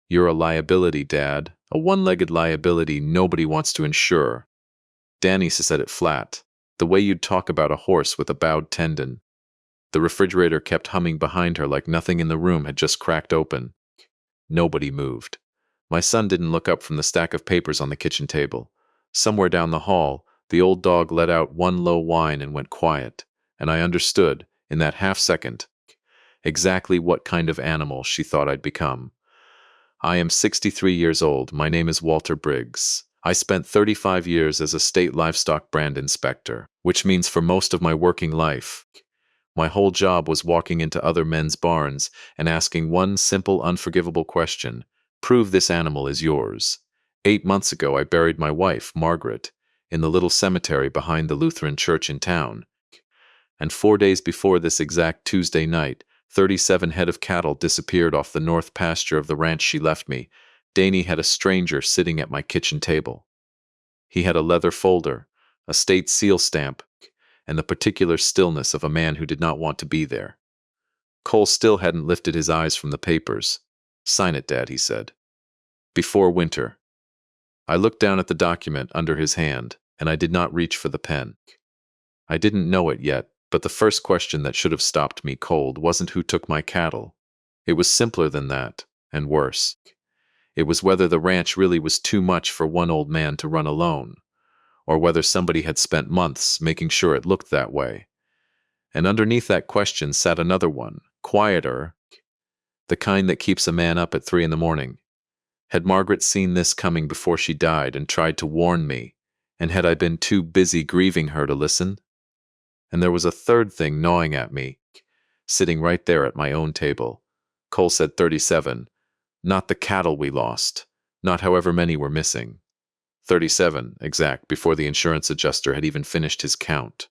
You're a liability, Dad. A one-legged liability nobody wants to insure. Danny said it flat, the way you'd talk about a horse with a bowed tendon. The refrigerator kept humming behind her like nothing in the room had just cracked open. Nobody moved. My son didn't look up from the stack of papers on the kitchen table. Somewhere down the hall, the old dog let out one low whine and went quiet, and I understood, in that half-second, exactly what kind of animal she thought I'd become. I am 63 years old. My name is Walter Briggs. I spent 35 years as a state livestock brand inspector, which means for most of my working life, my whole job was walking into other men's barns and asking one simple, unforgivable question: prove this animal is yours. 8 months ago, I buried my wife, Margaret, in the little cemetery behind the Lutheran church in town. And 4 days before this exact Tuesday night, 37 head of cattle disappeared off the north pasture of the ranch she left me. Danny had a stranger sitting at my kitchen table. He had a leather folder, a state seal stamp, and the particular stillness of a man who did not want to be there. Cole still hadn't lifted his eyes from the papers. "Sign it, Dad," he said. "Before winter." I looked down at the document under his hand, and I did not reach for the pen. I didn't know it yet, but the first question that should have stopped me cold wasn't who took my cattle. It was simpler than that, and worse. It was whether the ranch really was too much for one old man to run alone, or whether somebody had spent months making sure it looked that way. And underneath that question sat another one, quieter, the kind that keeps a man up at 3 in the morning. Had Margaret seen this coming before she died and tried to warn me, and had I been too busy grieving her to listen? And there was a third thing gnawing at me, sitting right there at my own table. Cole said 37, not the cattle we lost, not however many were missing. 37, exact, before the insurance adjuster had even finished his count.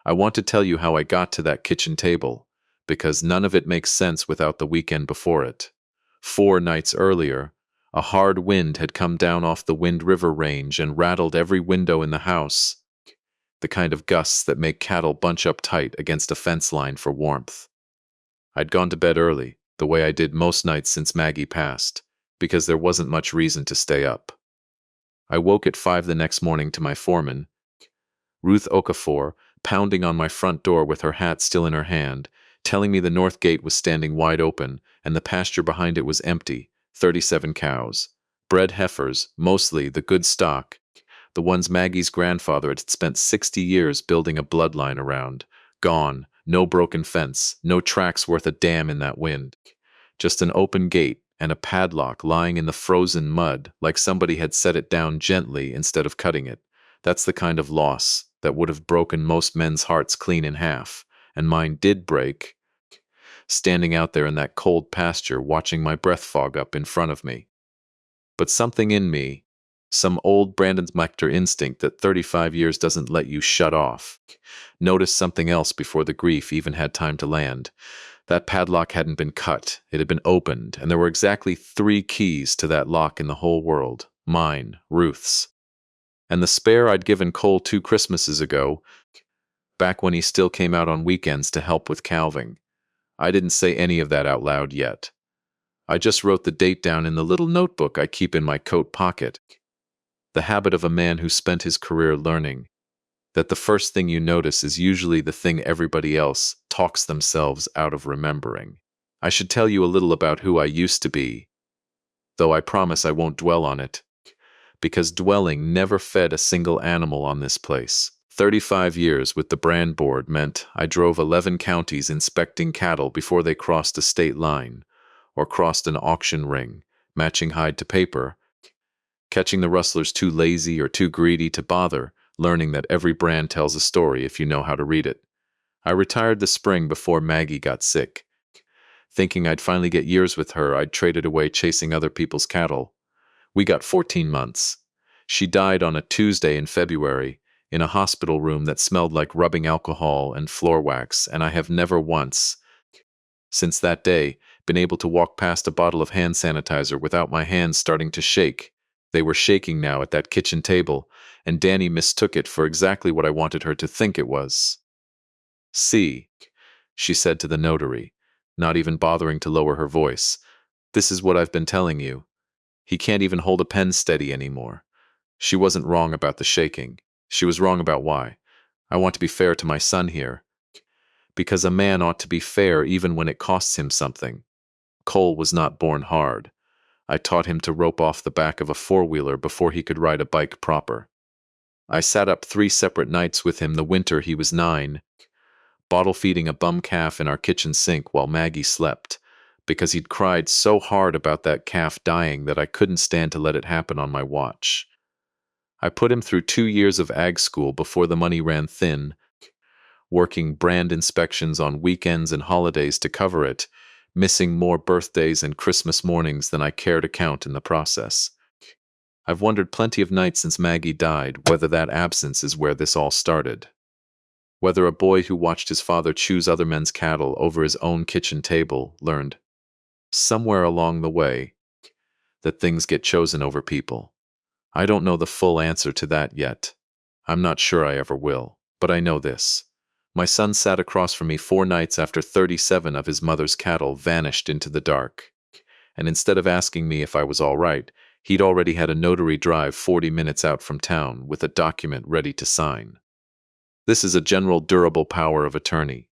I want to tell you how I got to that kitchen table, because none of it makes sense without the weekend before it. 4 nights earlier, a hard wind had come down off the Wind River Range and rattled every window in the house, the kind of gusts that make cattle bunch up tight against a fence line for warmth. I'd gone to bed early, the way I did most nights since Maggie passed, because there wasn't much reason to stay up. I woke at 5 the next morning to my foreman, Ruth Okafor, pounding on my front door with her hat still in her hand, telling me the north gate was standing wide open and the pasture behind it was empty, 37 cows. Bred heifers, mostly the good stock, the ones Maggie's grandfather had spent 60 years building a bloodline around. Gone, no broken fence, no tracks worth a damn in that wind. Just an open gate and a padlock lying in the frozen mud like somebody had set it down gently instead of cutting it. That's the kind of loss that would have broken most men's hearts clean in half, and mine did break, standing out there in that cold pasture watching my breath fog up in front of me. But something in me, some old Brandon Schlechter instinct that 35 years doesn't let you shut off, noticed something else before the grief even had time to land. That padlock hadn't been cut, it had been opened, and there were exactly 3 keys to that lock in the whole world. Mine, Ruth's. And the spare I'd given Cole 2 Christmases ago, back when he still came out on weekends to help with calving. I didn't say any of that out loud yet. I just wrote the date down in the little notebook I keep in my coat pocket. The habit of a man who spent his career learning that the first thing you notice is usually the thing everybody else talks themselves out of remembering. I should tell you a little about who I used to be, though I promise I won't dwell on it, because dwelling never fed a single animal on this place. 35 years with the brand board meant I drove 11 counties inspecting cattle before they crossed a state line, or crossed an auction ring, matching hide to paper, catching the rustlers too lazy or too greedy to bother, learning that every brand tells a story if you know how to read it. I retired the spring before Maggie got sick. Thinking I'd finally get years with her, I'd traded away chasing other people's cattle. We got 14 months. She died on a Tuesday in February, in a hospital room that smelled like rubbing alcohol and floor wax, and I have never once, since that day, been able to walk past a bottle of hand sanitizer without my hands starting to shake. They were shaking now at that kitchen table, and Danny mistook it for exactly what I wanted her to think it was. "See," she said to the notary, not even bothering to lower her voice, This is what I've been telling you. He can't even hold a pen steady anymore. She wasn't wrong about the shaking. She was wrong about why. I want to be fair to my son here, because a man ought to be fair even when it costs him something. Cole was not born hard. I taught him to rope off the back of a four-wheeler before he could ride a bike proper. I sat up 3 separate nights with him the winter he was 9, bottle feeding a bum calf in our kitchen sink while Maggie slept, because he'd cried so hard about that calf dying that I couldn't stand to let it happen on my watch. I put him through 2 years of ag school before the money ran thin, working brand inspections on weekends and holidays to cover it, missing more birthdays and Christmas mornings than I care to count in the process. I've wondered plenty of nights since Maggie died whether that absence is where this all started. Whether a boy who watched his father choose other men's cattle over his own kitchen table learned, somewhere along the way, that things get chosen over people. I don't know the full answer to that yet. I'm not sure I ever will, but I know this. My son sat across from me 4 nights after 37 of his mother's cattle vanished into the dark, and instead of asking me if I was all right, he'd already had a notary drive 40 minutes out from town with a document ready to sign. This is a general durable power of attorney,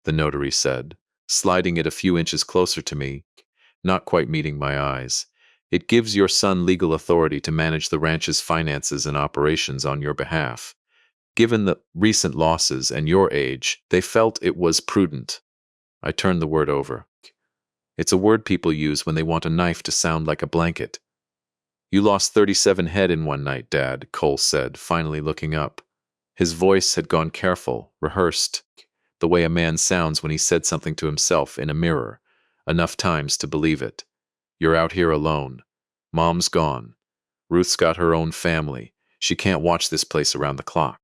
the notary said, sliding it a few inches closer to me, not quite meeting my eyes. It gives your son legal authority to manage the ranch's finances and operations on your behalf. Given the recent losses and your age, they felt it was prudent. I turned the word over. It's a word people use when they want a knife to sound like a blanket. You lost 37 head in one night, Dad, Cole said, finally looking up. His voice had gone careful, rehearsed, the way a man sounds when he said something to himself in a mirror, enough times to believe it. You're out here alone. Mom's gone. Ruth's got her own family. She can't watch this place around the clock.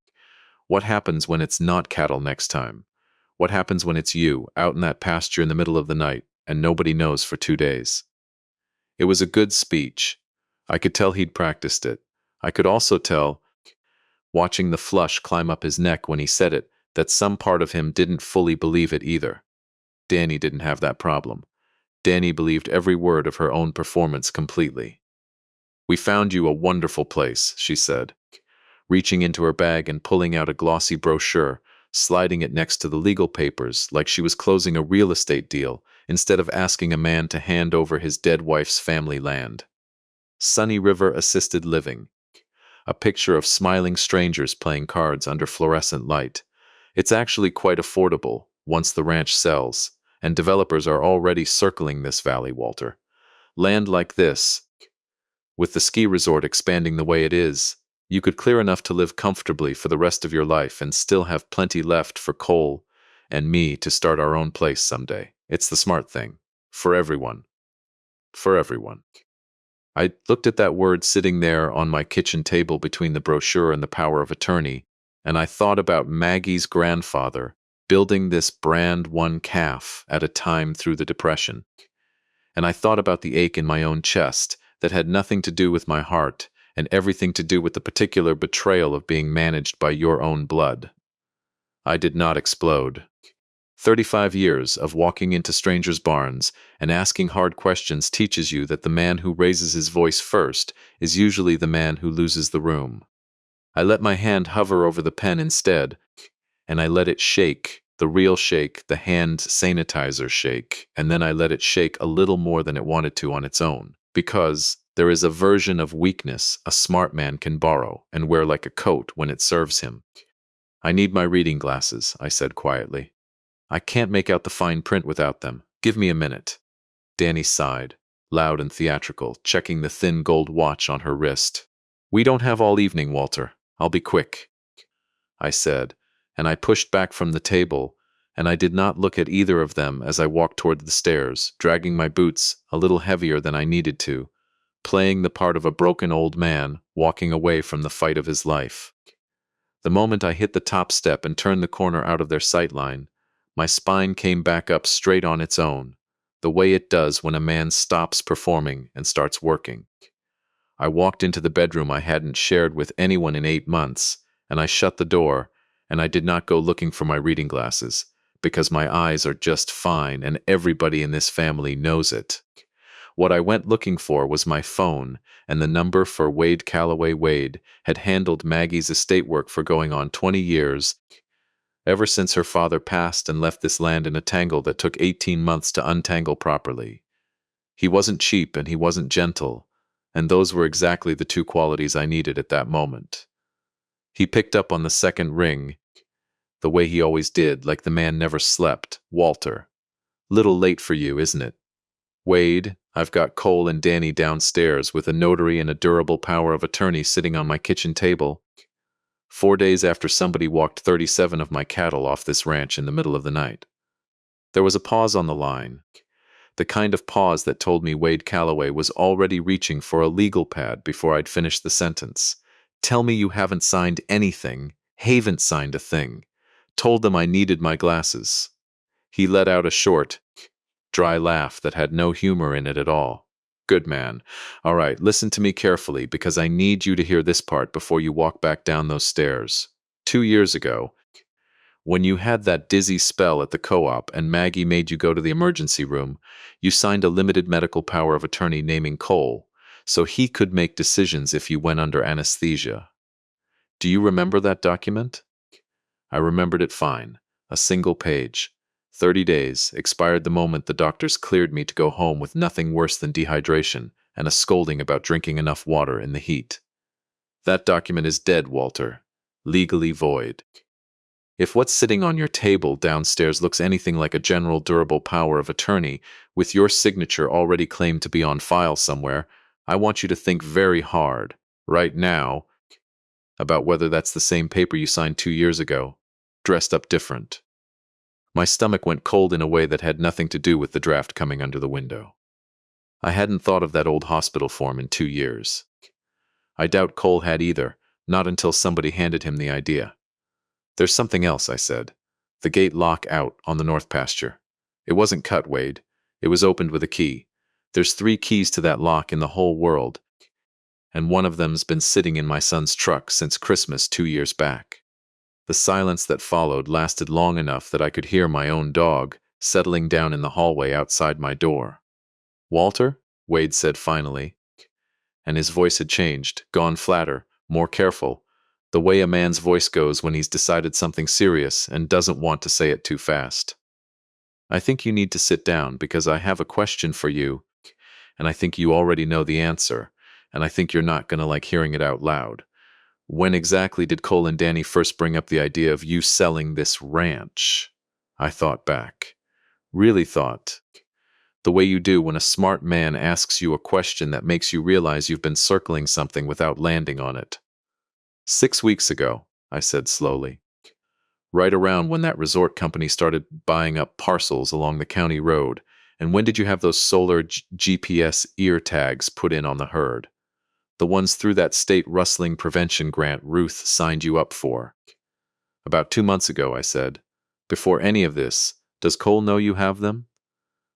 What happens when it's not cattle next time? What happens when it's you, out in that pasture in the middle of the night, and nobody knows for 2 days? It was a good speech. I could tell he'd practiced it. I could also tell, watching the flush climb up his neck when he said it, that some part of him didn't fully believe it either. Danny didn't have that problem. Danny believed every word of her own performance completely. We found you a wonderful place, she said, reaching into her bag and pulling out a glossy brochure, sliding it next to the legal papers like she was closing a real estate deal instead of asking a man to hand over his dead wife's family land. Sunny River Assisted Living. A picture of smiling strangers playing cards under fluorescent light. It's actually quite affordable once the ranch sells, and developers are already circling this valley, Walter. Land like this, with the ski resort expanding the way it is, you could clear enough to live comfortably for the rest of your life and still have plenty left for Cole and me to start our own place someday. It's the smart thing. For everyone. For everyone. I looked at that word sitting there on my kitchen table between the brochure and the power of attorney, and I thought about Maggie's grandfather building this brand one calf at a time through the Depression. And I thought about the ache in my own chest that had nothing to do with my heart and everything to do with the particular betrayal of being managed by your own blood. I did not explode. 35 years of walking into strangers' barns and asking hard questions teaches you that the man who raises his voice first is usually the man who loses the room. I let my hand hover over the pen instead, and I let it shake, the real shake, the hand sanitizer shake, and then I let it shake a little more than it wanted to on its own, because there is a version of weakness a smart man can borrow and wear like a coat when it serves him. I need my reading glasses, I said quietly. I can't make out the fine print without them. Give me a minute. Danny sighed, loud and theatrical, checking the thin gold watch on her wrist. We don't have all evening, Walter. I'll be quick, I said, and I pushed back from the table, and I did not look at either of them as I walked toward the stairs, dragging my boots a little heavier than I needed to, playing the part of a broken old man walking away from the fight of his life. The moment I hit the top step and turned the corner out of their sight line, my spine came back up straight on its own, the way it does when a man stops performing and starts working. I walked into the bedroom I hadn't shared with anyone in 8 months, and I shut the door, and I did not go looking for my reading glasses, because my eyes are just fine and everybody in this family knows it. What I went looking for was my phone, and the number for Wade Calloway. Wade had handled Maggie's estate work for going on 20 years, ever since her father passed and left this land in a tangle that took 18 months to untangle properly. He wasn't cheap and he wasn't gentle, and those were exactly the two qualities I needed at that moment. He picked up on the second ring, the way he always did, like the man never slept. Walter. Little late for you, isn't it? Wade, I've got Cole and Danny downstairs with a notary and a durable power of attorney sitting on my kitchen table. 4 days after somebody walked 37 of my cattle off this ranch in the middle of the night. There was a pause on the line, the kind of pause that told me Wade Calloway was already reaching for a legal pad before I'd finished the sentence. Tell me you haven't signed anything, haven't signed a thing. Told them I needed my glasses. He let out a short, dry laugh that had no humor in it at all. Good man. All right, listen to me carefully because I need you to hear this part before you walk back down those stairs. 2 years ago, when you had that dizzy spell at the co-op and Maggie made you go to the emergency room, you signed a limited medical power of attorney naming Cole, so he could make decisions if you went under anesthesia. Do you remember that document? I remembered it fine. A single page. 30 days, expired the moment the doctors cleared me to go home with nothing worse than dehydration and a scolding about drinking enough water in the heat. That document is dead, Walter. Legally void. If what's sitting on your table downstairs looks anything like a general durable power of attorney, with your signature already claimed to be on file somewhere, I want you to think very hard, right now, about whether that's the same paper you signed 2 years ago, dressed up different. My stomach went cold in a way that had nothing to do with the draft coming under the window. I hadn't thought of that old hospital form in 2 years. I doubt Cole had either, not until somebody handed him the idea. There's something else, I said. The gate lock out on the north pasture. It wasn't cut, Wade. It was opened with a key. There's 3 keys to that lock in the whole world, and one of them's been sitting in my son's truck since Christmas 2 years back. The silence that followed lasted long enough that I could hear my own dog settling down in the hallway outside my door. Walter, Wade said finally, and his voice had changed, gone flatter, more careful, the way a man's voice goes when he's decided something serious and doesn't want to say it too fast. I think you need to sit down because I have a question for you, and I think you already know the answer, and I think you're not going to like hearing it out loud. When exactly did Cole and Danny first bring up the idea of you selling this ranch? I thought back. Really thought. The way you do when a smart man asks you a question that makes you realize you've been circling something without landing on it. 6 weeks ago, I said slowly. Right around when that resort company started buying up parcels along the county road. And when did you have those solar GPS ear tags put in on the herd? The ones through that state rustling prevention grant Ruth signed you up for. About 2 months ago, I said. Before any of this, does Cole know you have them?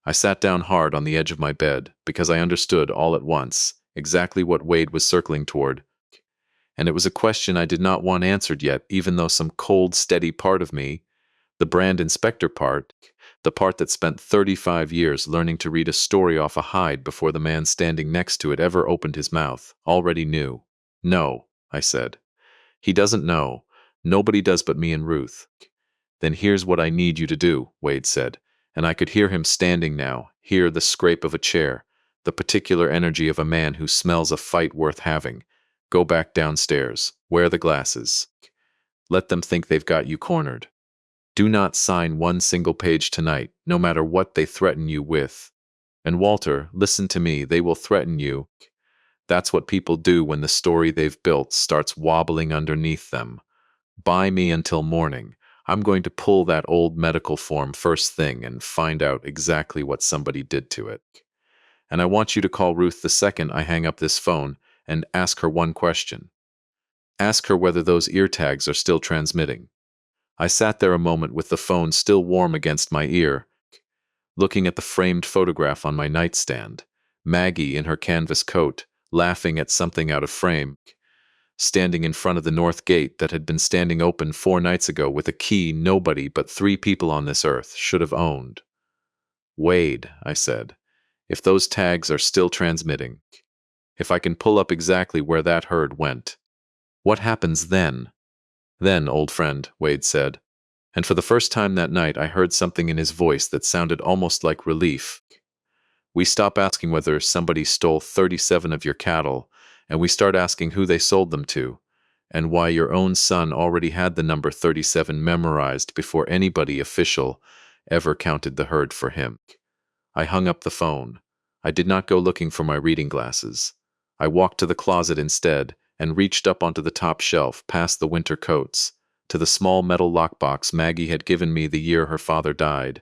I sat down hard on the edge of my bed because I understood all at once exactly what Wade was circling toward. And it was a question I did not want answered yet, even though some cold, steady part of me, the brand inspector part, the part that spent 35 years learning to read a story off a hide before the man standing next to it ever opened his mouth, already knew. No, I said. He doesn't know. Nobody does but me and Ruth. Then here's what I need you to do, Wade said, and I could hear him standing now, hear the scrape of a chair, the particular energy of a man who smells a fight worth having. Go back downstairs. Wear the glasses. Let them think they've got you cornered. Do not sign one single page tonight, no matter what they threaten you with. And Walter, listen to me, they will threaten you. That's what people do when the story they've built starts wobbling underneath them. Buy me until morning. I'm going to pull that old medical form first thing and find out exactly what somebody did to it. And I want you to call Ruth the second I hang up this phone and ask her one question. Ask her whether those ear tags are still transmitting. I sat there a moment with the phone still warm against my ear, looking at the framed photograph on my nightstand, Maggie in her canvas coat, laughing at something out of frame, standing in front of the north gate that had been standing open 4 nights ago with a key nobody but 3 people on this earth should have owned. Wade, I said, If those tags are still transmitting, if I can pull up exactly where that herd went, what happens then? Then, old friend, Wade said. And for the first time that night, I heard something in his voice that sounded almost like relief. We stop asking whether somebody stole 37 of your cattle, and we start asking who they sold them to, and why your own son already had the number 37 memorized before anybody official ever counted the herd for him. I hung up the phone. I did not go looking for my reading glasses. I walked to the closet instead and reached up onto the top shelf past the winter coats to the small metal lockbox Maggie had given me the year her father died,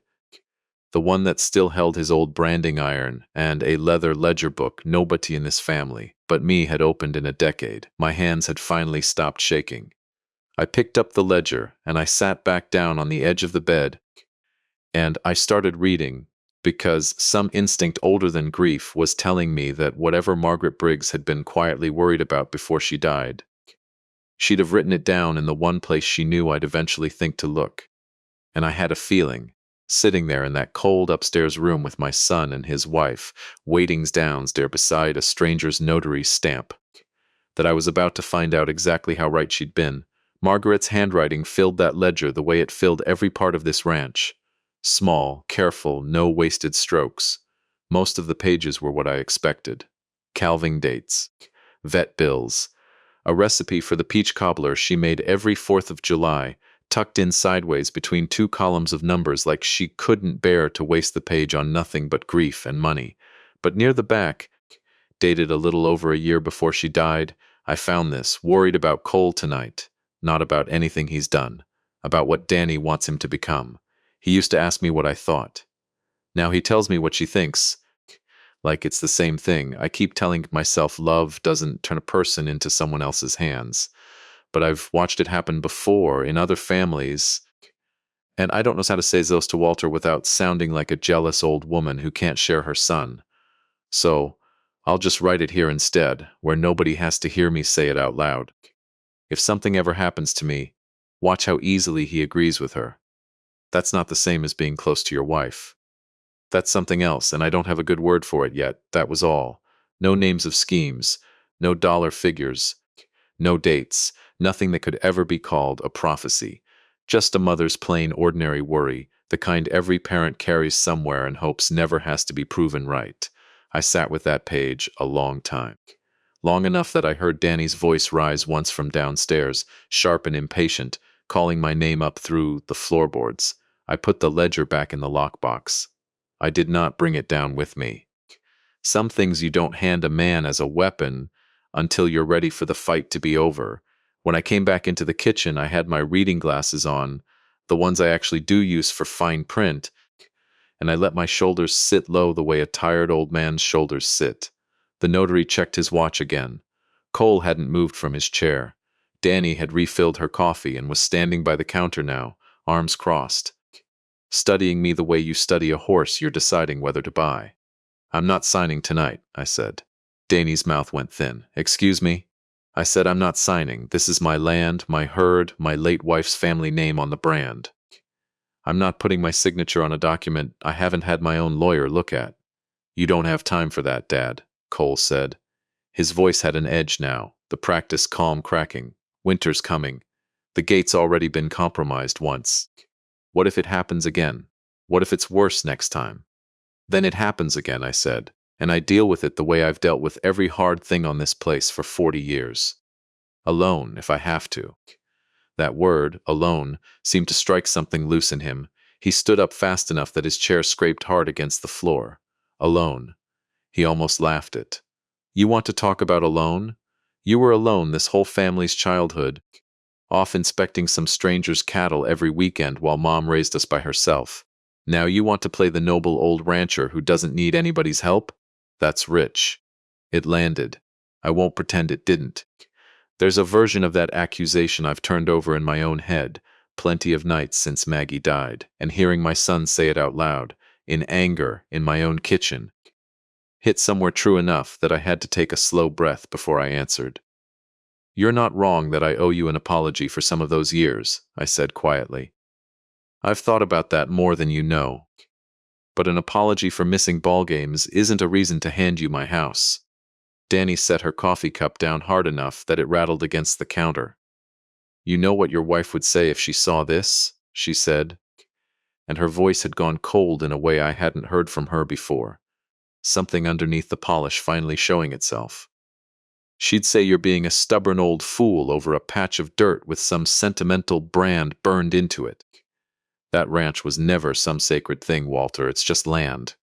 the one that still held his old branding iron and a leather ledger book nobody in this family but me had opened in a decade. My hands had finally stopped shaking. I picked up the ledger and I sat back down on the edge of the bed and I started reading because some instinct older than grief was telling me that whatever Margaret Briggs had been quietly worried about before she died, she'd have written it down in the one place she knew I'd eventually think to look. And I had a feeling, sitting there in that cold upstairs room with my son and his wife, waiting downstairs beside a stranger's notary stamp, that I was about to find out exactly how right she'd been. Margaret's handwriting filled that ledger the way it filled every part of this ranch. Small, careful, no wasted strokes. Most of the pages were what I expected. Calving dates, vet bills, a recipe for the peach cobbler she made every 4th of July, tucked in sideways between 2 columns of numbers like she couldn't bear to waste the page on nothing but grief and money. But near the back, dated a little over a year before she died, I found this, worried about Cole tonight, not about anything he's done, about what Danny wants him to become. He used to ask me what I thought. Now he tells me what she thinks. Like it's the same thing. I keep telling myself love doesn't turn a person into someone else's hands. But I've watched it happen before in other families, and I don't know how to say those to Walter without sounding like a jealous old woman who can't share her son. So I'll just write it here instead, where nobody has to hear me say it out loud. If something ever happens to me, watch how easily he agrees with her. That's not the same as being close to your wife. That's something else, and I don't have a good word for it yet. That was all. No names of schemes, no dollar figures, no dates, nothing that could ever be called a prophecy. Just a mother's plain ordinary worry, the kind every parent carries somewhere and hopes never has to be proven right. I sat with that page a long time. Long enough that I heard Danny's voice rise once from downstairs, sharp and impatient, calling my name up through the floorboards. I put the ledger back in the lockbox. I did not bring it down with me. Some things you don't hand a man as a weapon until you're ready for the fight to be over. When I came back into the kitchen, I had my reading glasses on, the ones I actually do use for fine print, and I let my shoulders sit low the way a tired old man's shoulders sit. The notary checked his watch again. Cole hadn't moved from his chair. Danny had refilled her coffee and was standing by the counter now, arms crossed, studying me the way you study a horse you're deciding whether to buy. I'm not signing tonight, I said. Danny's mouth went thin. Excuse me? I said I'm not signing. This is my land, my herd, my late wife's family name on the brand. I'm not putting my signature on a document I haven't had my own lawyer look at. You don't have time for that, Dad, Cole said. His voice had an edge now, the practiced calm cracking. Winter's coming. The gate's already been compromised once. What if it happens again? What if it's worse next time? Then it happens again, I said, and I deal with it the way I've dealt with every hard thing on this place for 40 years. Alone, if I have to. That word, alone, seemed to strike something loose in him. He stood up fast enough that his chair scraped hard against the floor. Alone. He almost laughed it. You want to talk about alone? You were alone this whole family's childhood, off inspecting some stranger's cattle every weekend while Mom raised us by herself. Now you want to play the noble old rancher who doesn't need anybody's help? That's rich. It landed. I won't pretend it didn't. There's a version of that accusation I've turned over in my own head, plenty of nights since Maggie died, and hearing my son say it out loud, in anger, in my own kitchen, hit somewhere true enough that I had to take a slow breath before I answered. You're not wrong that I owe you an apology for some of those years, I said quietly. I've thought about that more than you know. But an apology for missing ball games isn't a reason to hand you my house. Danny set her coffee cup down hard enough that it rattled against the counter. You know what your wife would say if she saw this? She said, and her voice had gone cold in a way I hadn't heard from her before, something underneath the polish finally showing itself. She'd say you're being a stubborn old fool over a patch of dirt with some sentimental brand burned into it. That ranch was never some sacred thing, Walter. It's just land.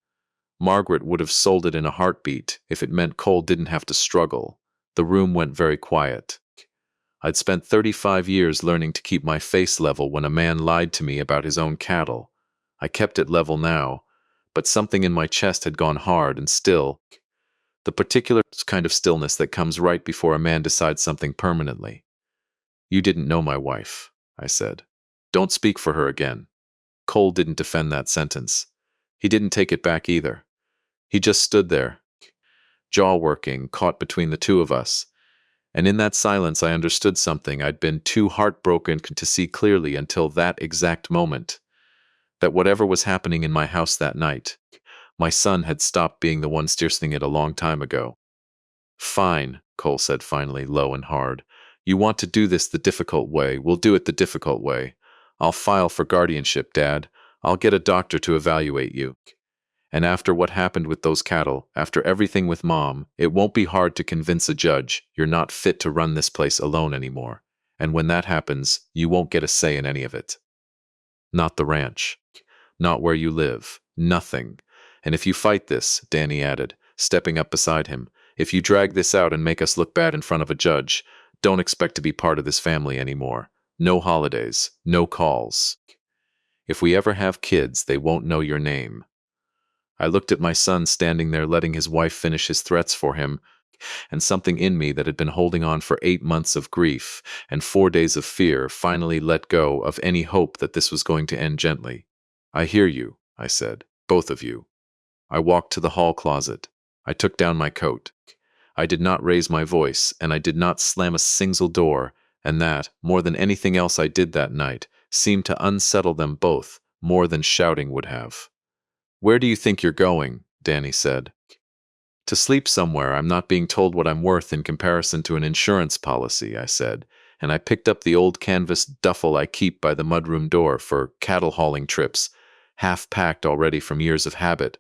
Margaret would have sold it in a heartbeat if it meant Cole didn't have to struggle. The room went very quiet. I'd spent 35 years learning to keep my face level when a man lied to me about his own cattle. I kept it level now, but something in my chest had gone hard and still. The particular kind of stillness that comes right before a man decides something permanently. You didn't know my wife, I said. Don't speak for her again. Cole didn't defend that sentence. He didn't take it back either. He just stood there, jaw working, caught between the two of us. And in that silence I understood something I'd been too heartbroken to see clearly until that exact moment. That whatever was happening in my house that night, my son had stopped being the one steering it a long time ago. Fine, Cole said finally, low and hard. You want to do this the difficult way, we'll do it the difficult way. I'll file for guardianship, Dad. I'll get a doctor to evaluate you. And after what happened with those cattle, after everything with Mom, it won't be hard to convince a judge you're not fit to run this place alone anymore. And when that happens, you won't get a say in any of it. Not the ranch. Not where you live. Nothing. And if you fight this, Danny added, stepping up beside him, if you drag this out and make us look bad in front of a judge, don't expect to be part of this family anymore. No holidays. No calls. If we ever have kids, they won't know your name. I looked at my son standing there letting his wife finish his threats for him, and something in me that had been holding on for 8 months of grief and 4 days of fear finally let go of any hope that this was going to end gently. I hear you, I said, both of you. I walked to the hall closet. I took down my coat. I did not raise my voice, and I did not slam a single door, and that, more than anything else I did that night, seemed to unsettle them both more than shouting would have. Where do you think you're going? Danny said. To sleep somewhere. I'm not being told what I'm worth in comparison to an insurance policy, I said, and I picked up the old canvas duffel I keep by the mudroom door for cattle hauling trips, half-packed already from years of habit,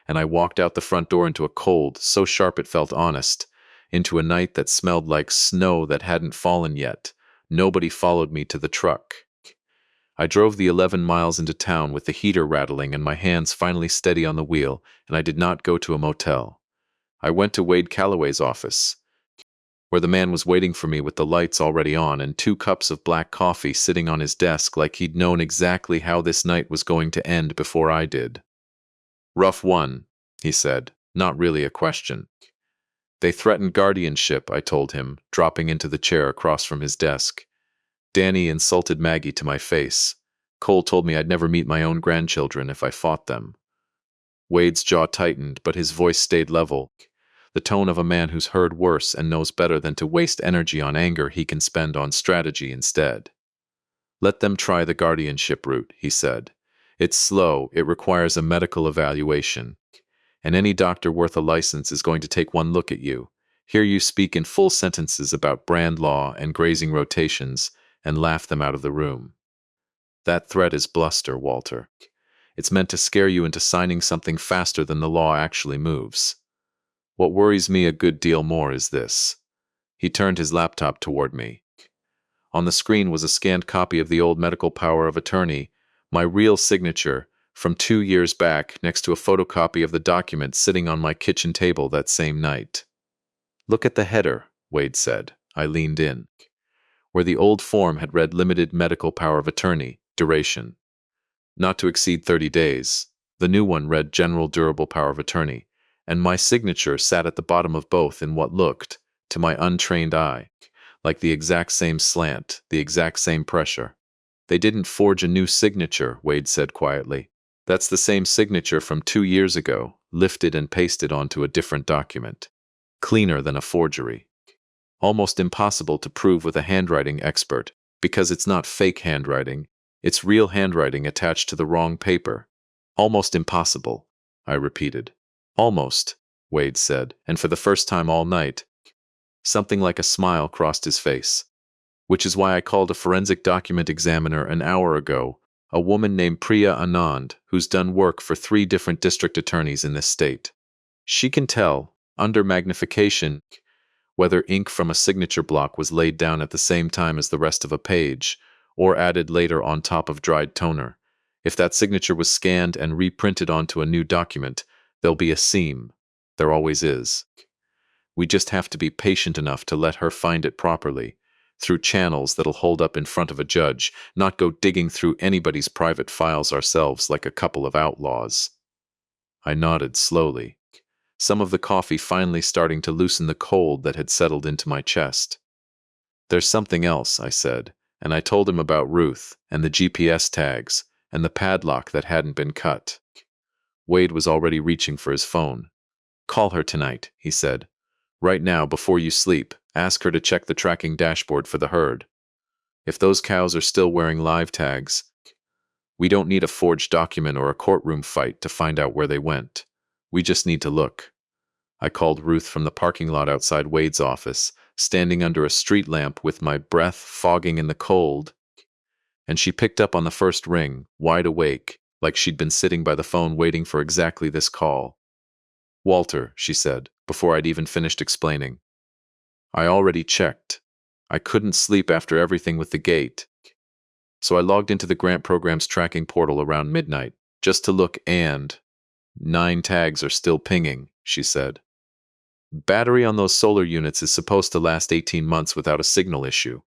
and I walked out the front door into a cold, so sharp it felt honest, into a night that smelled like snow that hadn't fallen yet. Nobody followed me to the truck. I drove the 11 miles into town with the heater rattling and my hands finally steady on the wheel, and I did not go to a motel. I went to Wade Calloway's office, where the man was waiting for me with the lights already on and 2 cups of black coffee sitting on his desk like he'd known exactly how this night was going to end before I did. Rough one, he said, not really a question. They threatened guardianship, I told him, dropping into the chair across from his desk. Danny insulted Maggie to my face. Cole told me I'd never meet my own grandchildren if I fought them. Wade's jaw tightened, but his voice stayed level, the tone of a man who's heard worse and knows better than to waste energy on anger he can spend on strategy instead. Let them try the guardianship route, he said. It's slow, it requires a medical evaluation, and any doctor worth a license is going to take one look at you, hear you speak in full sentences about brand law and grazing rotations, and laugh them out of the room. That threat is bluster, Walter. It's meant to scare you into signing something faster than the law actually moves. What worries me a good deal more is this. He turned his laptop toward me. On the screen was a scanned copy of the old medical power of attorney, my real signature, from 2 years back, next to a photocopy of the document sitting on my kitchen table that same night. Look at the header, Wade said. I leaned in. Where the old form had read limited medical power of attorney, duration, not to exceed 30 days. The new one read general durable power of attorney, and my signature sat at the bottom of both in what looked, to my untrained eye, like the exact same slant, the exact same pressure. They didn't forge a new signature, Wade said quietly. That's the same signature from 2 years ago, lifted and pasted onto a different document. Cleaner than a forgery. Almost impossible to prove with a handwriting expert, because it's not fake handwriting, it's real handwriting attached to the wrong paper. Almost impossible, I repeated. Almost, Wade said, and for the first time all night, something like a smile crossed his face. Which is why I called a forensic document examiner an hour ago, a woman named Priya Anand, who's done work for 3 different district attorneys in this state. She can tell, under magnification, whether ink from a signature block was laid down at the same time as the rest of a page, or added later on top of dried toner. If that signature was scanned and reprinted onto a new document, there'll be a seam. There always is. We just have to be patient enough to let her find it properly, through channels that'll hold up in front of a judge, not go digging through anybody's private files ourselves like a couple of outlaws. I nodded slowly, some of the coffee finally starting to loosen the cold that had settled into my chest. There's something else, I said, and I told him about Ruth, and the GPS tags, and the padlock that hadn't been cut. Wade was already reaching for his phone. Call her tonight, he said. Right now, before you sleep, ask her to check the tracking dashboard for the herd. If those cows are still wearing live tags, we don't need a forged document or a courtroom fight to find out where they went. We just need to look. I called Ruth from the parking lot outside Wade's office, standing under a street lamp with my breath fogging in the cold, and she picked up on the first ring, wide awake, like she'd been sitting by the phone waiting for exactly this call. Walter, she said, before I'd even finished explaining. I already checked. I couldn't sleep after everything with the gate. So I logged into the grant program's tracking portal around midnight, just to look, and 9 tags are still pinging, she said. Battery on those solar units is supposed to last 18 months without a signal issue.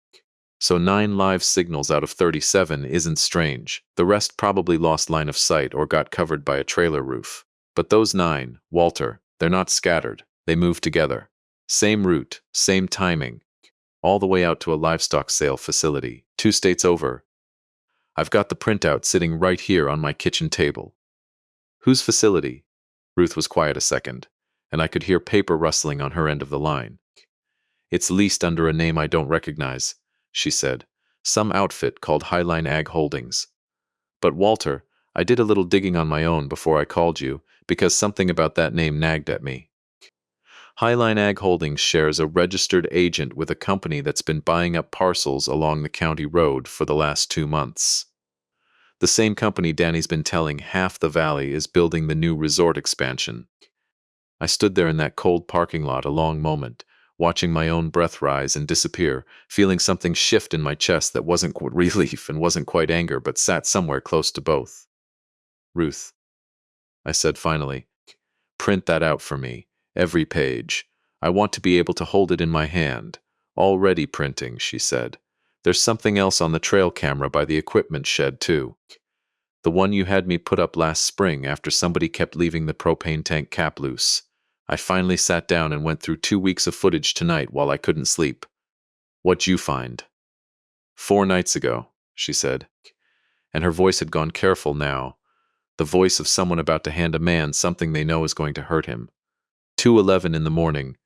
So 9 live signals out of 37 isn't strange. The rest probably lost line of sight or got covered by a trailer roof. But those 9, Walter, they're not scattered. They move together. Same route, same timing, all the way out to a livestock sale facility, 2 states over. I've got the printout sitting right here on my kitchen table. Whose facility? Ruth was quiet a second, and I could hear paper rustling on her end of the line. It's leased under a name I don't recognize, she said. Some outfit called Highline Ag Holdings. But Walter, I did a little digging on my own before I called you, because something about that name nagged at me. Highline Ag Holdings shares a registered agent with a company that's been buying up parcels along the county road for the last 2 months. The same company Danny's been telling half the valley is building the new resort expansion. I stood there in that cold parking lot a long moment, watching my own breath rise and disappear, feeling something shift in my chest that wasn't quite relief and wasn't quite anger, but sat somewhere close to both. Ruth, I said finally, print that out for me. Every page. I want to be able to hold it in my hand. Already printing, she said. There's something else on the trail camera by the equipment shed, too. The one you had me put up last spring after somebody kept leaving the propane tank cap loose. I finally sat down and went through 2 weeks of footage tonight while I couldn't sleep. What'd you find? 4 nights ago, she said. And her voice had gone careful now. The voice of someone about to hand a man something they know is going to hurt him. 2:11 in the morning.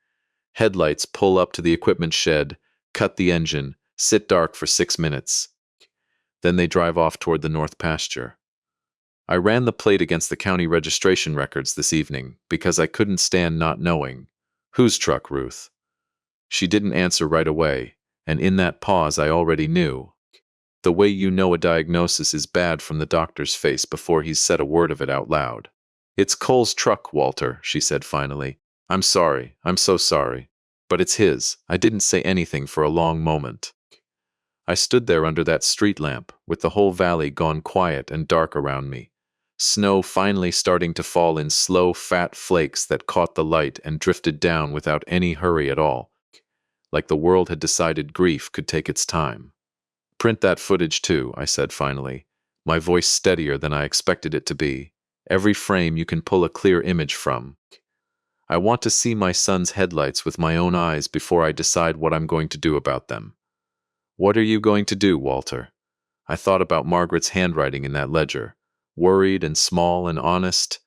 Headlights pull up to the equipment shed, cut the engine, sit dark for 6 minutes. Then they drive off toward the north pasture. I ran the plate against the county registration records this evening because I couldn't stand not knowing. Whose truck, Ruth? She didn't answer right away, and in that pause I already knew. The way you know a diagnosis is bad from the doctor's face before he's said a word of it out loud. It's Cole's truck, Walter, she said finally. I'm sorry, I'm so sorry. But it's his. I didn't say anything for a long moment. I stood there under that street lamp, with the whole valley gone quiet and dark around me. Snow finally starting to fall in slow, fat flakes that caught the light and drifted down without any hurry at all, like the world had decided grief could take its time. Print that footage too, I said finally, my voice steadier than I expected it to be. Every frame you can pull a clear image from. I want to see my son's headlights with my own eyes before I decide what I'm going to do about them. What are you going to do, Walter? I thought about Margaret's handwriting in that ledger, worried and small and honest,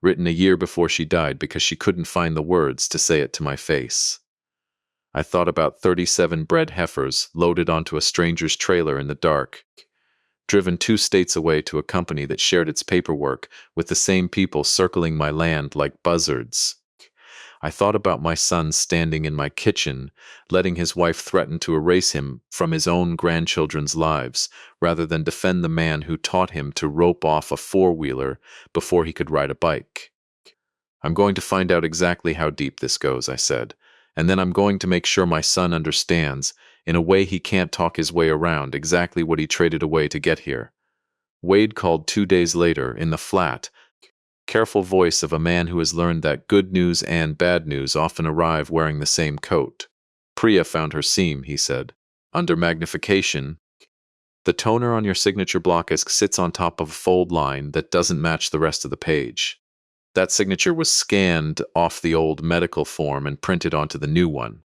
written a year before she died because she couldn't find the words to say it to my face. I thought about 37 bred heifers loaded onto a stranger's trailer in the dark, driven 2 states away to a company that shared its paperwork with the same people circling my land like buzzards. I thought about my son standing in my kitchen, letting his wife threaten to erase him from his own grandchildren's lives, rather than defend the man who taught him to rope off a four-wheeler before he could ride a bike. I'm going to find out exactly how deep this goes, I said, and then I'm going to make sure my son understands, in a way he can't talk his way around, exactly what he traded away to get here. Wade called 2 days later, in the flat, careful voice of a man who has learned that good news and bad news often arrive wearing the same coat. Priya found her seam, he said. Under magnification, the toner on your signature block sits on top of a fold line that doesn't match the rest of the page. That signature was scanned off the old medical form and printed onto the new one.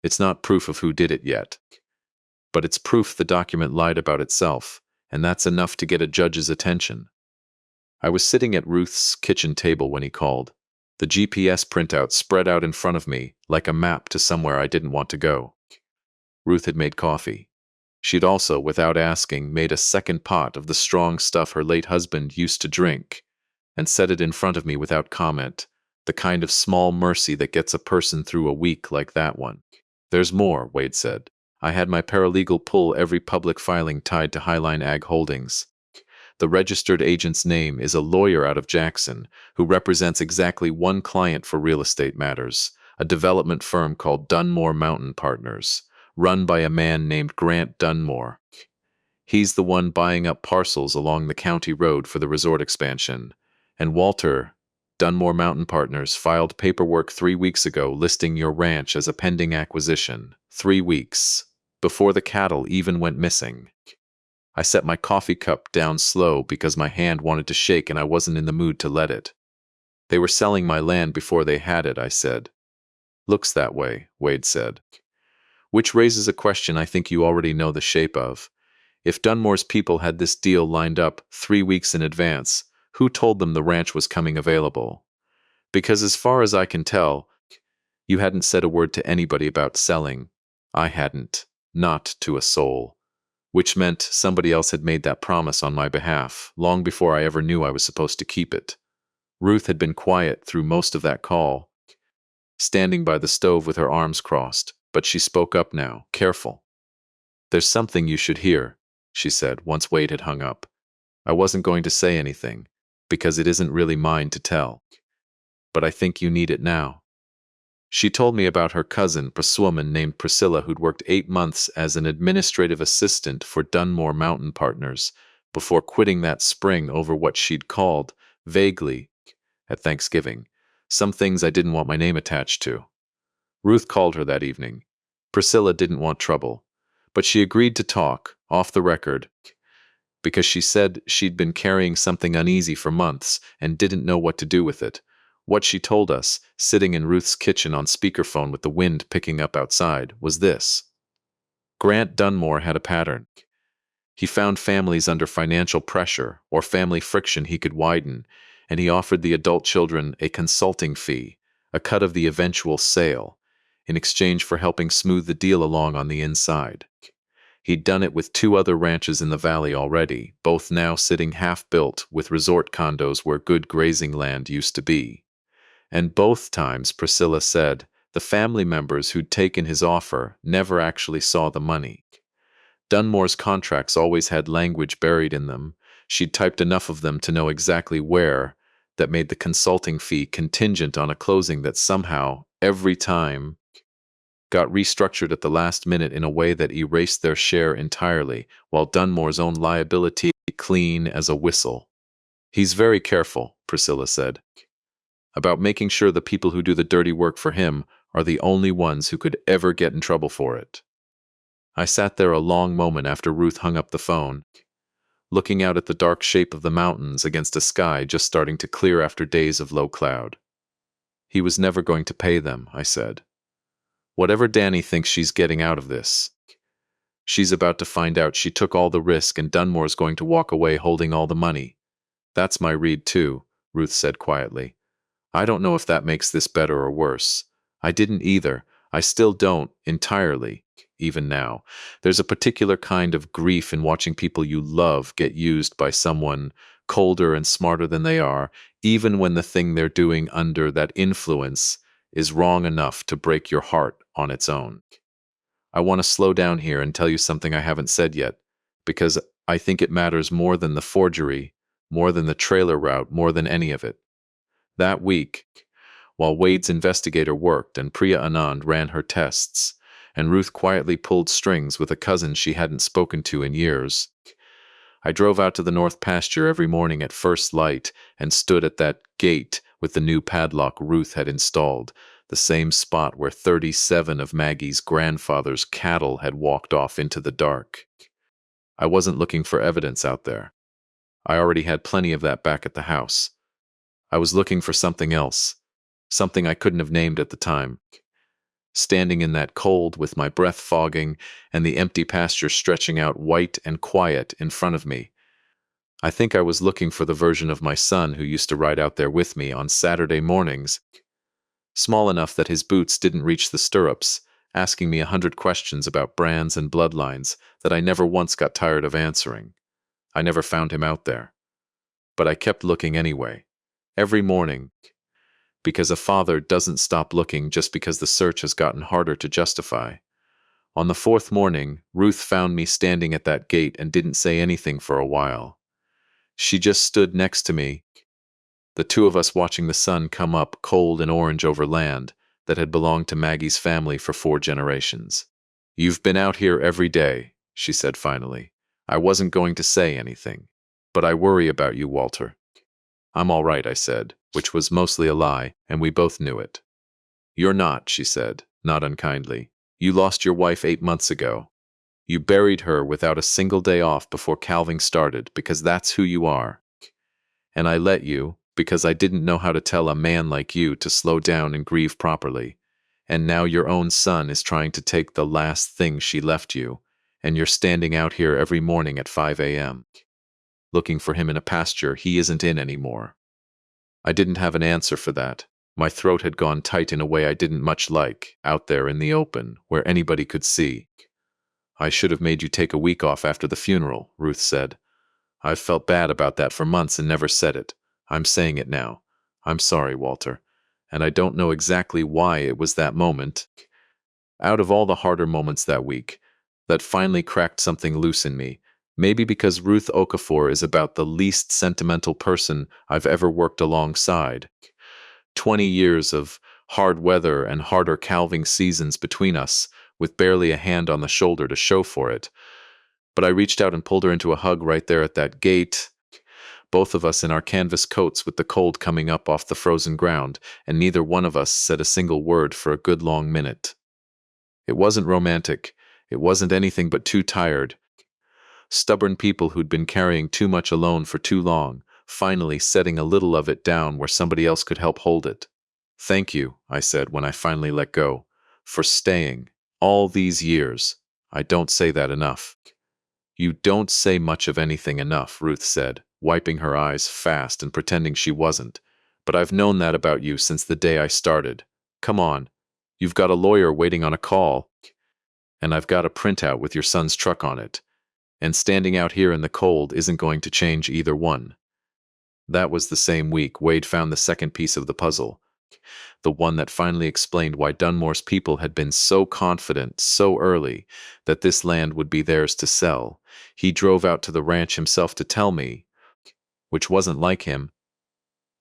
It's not proof of who did it yet, but it's proof the document lied about itself, and that's enough to get a judge's attention. I was sitting at Ruth's kitchen table when he called. The GPS printout spread out in front of me like a map to somewhere I didn't want to go. Ruth had made coffee. She'd also, without asking, made a second pot of the strong stuff her late husband used to drink, and set it in front of me without comment, the kind of small mercy that gets a person through a week like that one. There's more, Wade said. I had my paralegal pull every public filing tied to Highline Ag Holdings. The registered agent's name is a lawyer out of Jackson who represents exactly one client for real estate matters, a development firm called Dunmore Mountain Partners, run by a man named Grant Dunmore. He's the one buying up parcels along the county road for the resort expansion. And Walter, Dunmore Mountain Partners, filed paperwork 3 weeks ago listing your ranch as a pending acquisition. 3 weeks. Before the cattle even went missing. I set my coffee cup down slow because my hand wanted to shake and I wasn't in the mood to let it. They were selling my land before they had it, I said. Looks that way, Wade said. Which raises a question I think you already know the shape of. If Dunmore's people had this deal lined up 3 weeks in advance, who told them the ranch was coming available? Because as far as I can tell, you hadn't said a word to anybody about selling. I hadn't. Not to a soul. Which meant somebody else had made that promise on my behalf, long before I ever knew I was supposed to keep it. Ruth had been quiet through most of that call, standing by the stove with her arms crossed, but she spoke up now, careful. There's something you should hear, she said, once Wade had hung up. I wasn't going to say anything, because it isn't really mine to tell. But I think you need it now. She told me about her cousin, a woman named Priscilla, who'd worked 8 months as an administrative assistant for Dunmore Mountain Partners before quitting that spring over what she'd called, vaguely, at Thanksgiving, some things I didn't want my name attached to. Ruth called her that evening. Priscilla didn't want trouble, but she agreed to talk, off the record, because she said she'd been carrying something uneasy for months and didn't know what to do with it. What she told us, sitting in Ruth's kitchen on speakerphone with the wind picking up outside, was this. Grant Dunmore had a pattern. He found families under financial pressure or family friction he could widen, and he offered the adult children a consulting fee, a cut of the eventual sale, in exchange for helping smooth the deal along on the inside. He'd done it with 2 other ranches in the valley already, both now sitting half-built with resort condos where good grazing land used to be. And both times, Priscilla said, the family members who'd taken his offer never actually saw the money. Dunmore's contracts always had language buried in them. She'd typed enough of them to know exactly where, that made the consulting fee contingent on a closing that somehow, every time, got restructured at the last minute in a way that erased their share entirely, while Dunmore's own liability clean as a whistle. He's very careful, Priscilla said, about making sure the people who do the dirty work for him are the only ones who could ever get in trouble for it. I sat there a long moment after Ruth hung up the phone, looking out at the dark shape of the mountains against a sky just starting to clear after days of low cloud. He was never going to pay them, I said. Whatever Danny thinks she's getting out of this, she's about to find out she took all the risk and Dunmore's going to walk away holding all the money. That's my read too, Ruth said quietly. I don't know if that makes this better or worse. I didn't either. I still don't, entirely. even now. There's a particular kind of grief in watching people you love get used by someone colder and smarter than they are, even when the thing they're doing under that influence is wrong enough to break your heart on its own. I want to slow down here and tell you something I haven't said yet, because I think it matters more than the forgery, more than the trailer route, more than any of it. That week, while Wade's investigator worked and Priya Anand ran her tests, and Ruth quietly pulled strings with a cousin she hadn't spoken to in years, I drove out to the north pasture every morning at first light and stood at that gate with the new padlock Ruth had installed, the same spot where 37 of Maggie's grandfather's cattle had walked off into the dark. I wasn't looking for evidence out there. I already had plenty of that back at the house. I was looking for something else, something I couldn't have named at the time. Standing in that cold with my breath fogging and the empty pasture stretching out white and quiet in front of me, I think I was looking for the version of my son who used to ride out there with me on Saturday mornings, small enough that his boots didn't reach the stirrups, asking me 100 questions about brands and bloodlines that I never once got tired of answering. I never found him out there. But I kept looking anyway, every morning, because a father doesn't stop looking just because the search has gotten harder to justify. On the fourth morning, Ruth found me standing at that gate and didn't say anything for a while. She just stood next to me, the two of us watching the sun come up cold and orange over land that had belonged to Maggie's family for 4 generations. "You've been out here every day," she said finally. I wasn't going to say anything, but I worry about you, Walter. "I'm all right," I said, which was mostly a lie, and we both knew it. "You're not," she said, not unkindly. "You lost your wife 8 months ago. You buried her without a single day off before calving started, because that's who you are. And I let you, because I didn't know how to tell a man like you to slow down and grieve properly. And now your own son is trying to take the last thing she left you, and you're standing out here every morning at 5 a.m. looking for him in a pasture he isn't in anymore." I didn't have an answer for that. My throat had gone tight in a way I didn't much like, out there in the open, where anybody could see. "I should have made you take a week off after the funeral," Ruth said. "I've felt bad about that for months and never said it. I'm saying it now. I'm sorry, Walter. And I don't know exactly why it was that moment, out of all the harder moments that week, that finally cracked something loose in me. Maybe because Ruth Okafor is about the least sentimental person I've ever worked alongside. 20 years of hard weather and harder calving seasons between us, with barely a hand on the shoulder to show for it. But I reached out and pulled her into a hug right there at that gate, both of us in our canvas coats with the cold coming up off the frozen ground, and neither one of us said a single word for a good long minute. It wasn't romantic. It wasn't anything but too tired. Stubborn people who'd been carrying too much alone for too long, finally setting a little of it down where somebody else could help hold it. "Thank you," I said when I finally let go, "for staying all these years. I don't say that enough." "You don't say much of anything enough," Ruth said, wiping her eyes fast and pretending she wasn't. "But I've known that about you since the day I started. Come on. You've got a lawyer waiting on a call, and I've got a printout with your son's truck on it. And standing out here in the cold isn't going to change either one." That was the same week Wade found the second piece of the puzzle, the one that finally explained why Dunmore's people had been so confident so early that this land would be theirs to sell. He drove out to the ranch himself to tell me, which wasn't like him.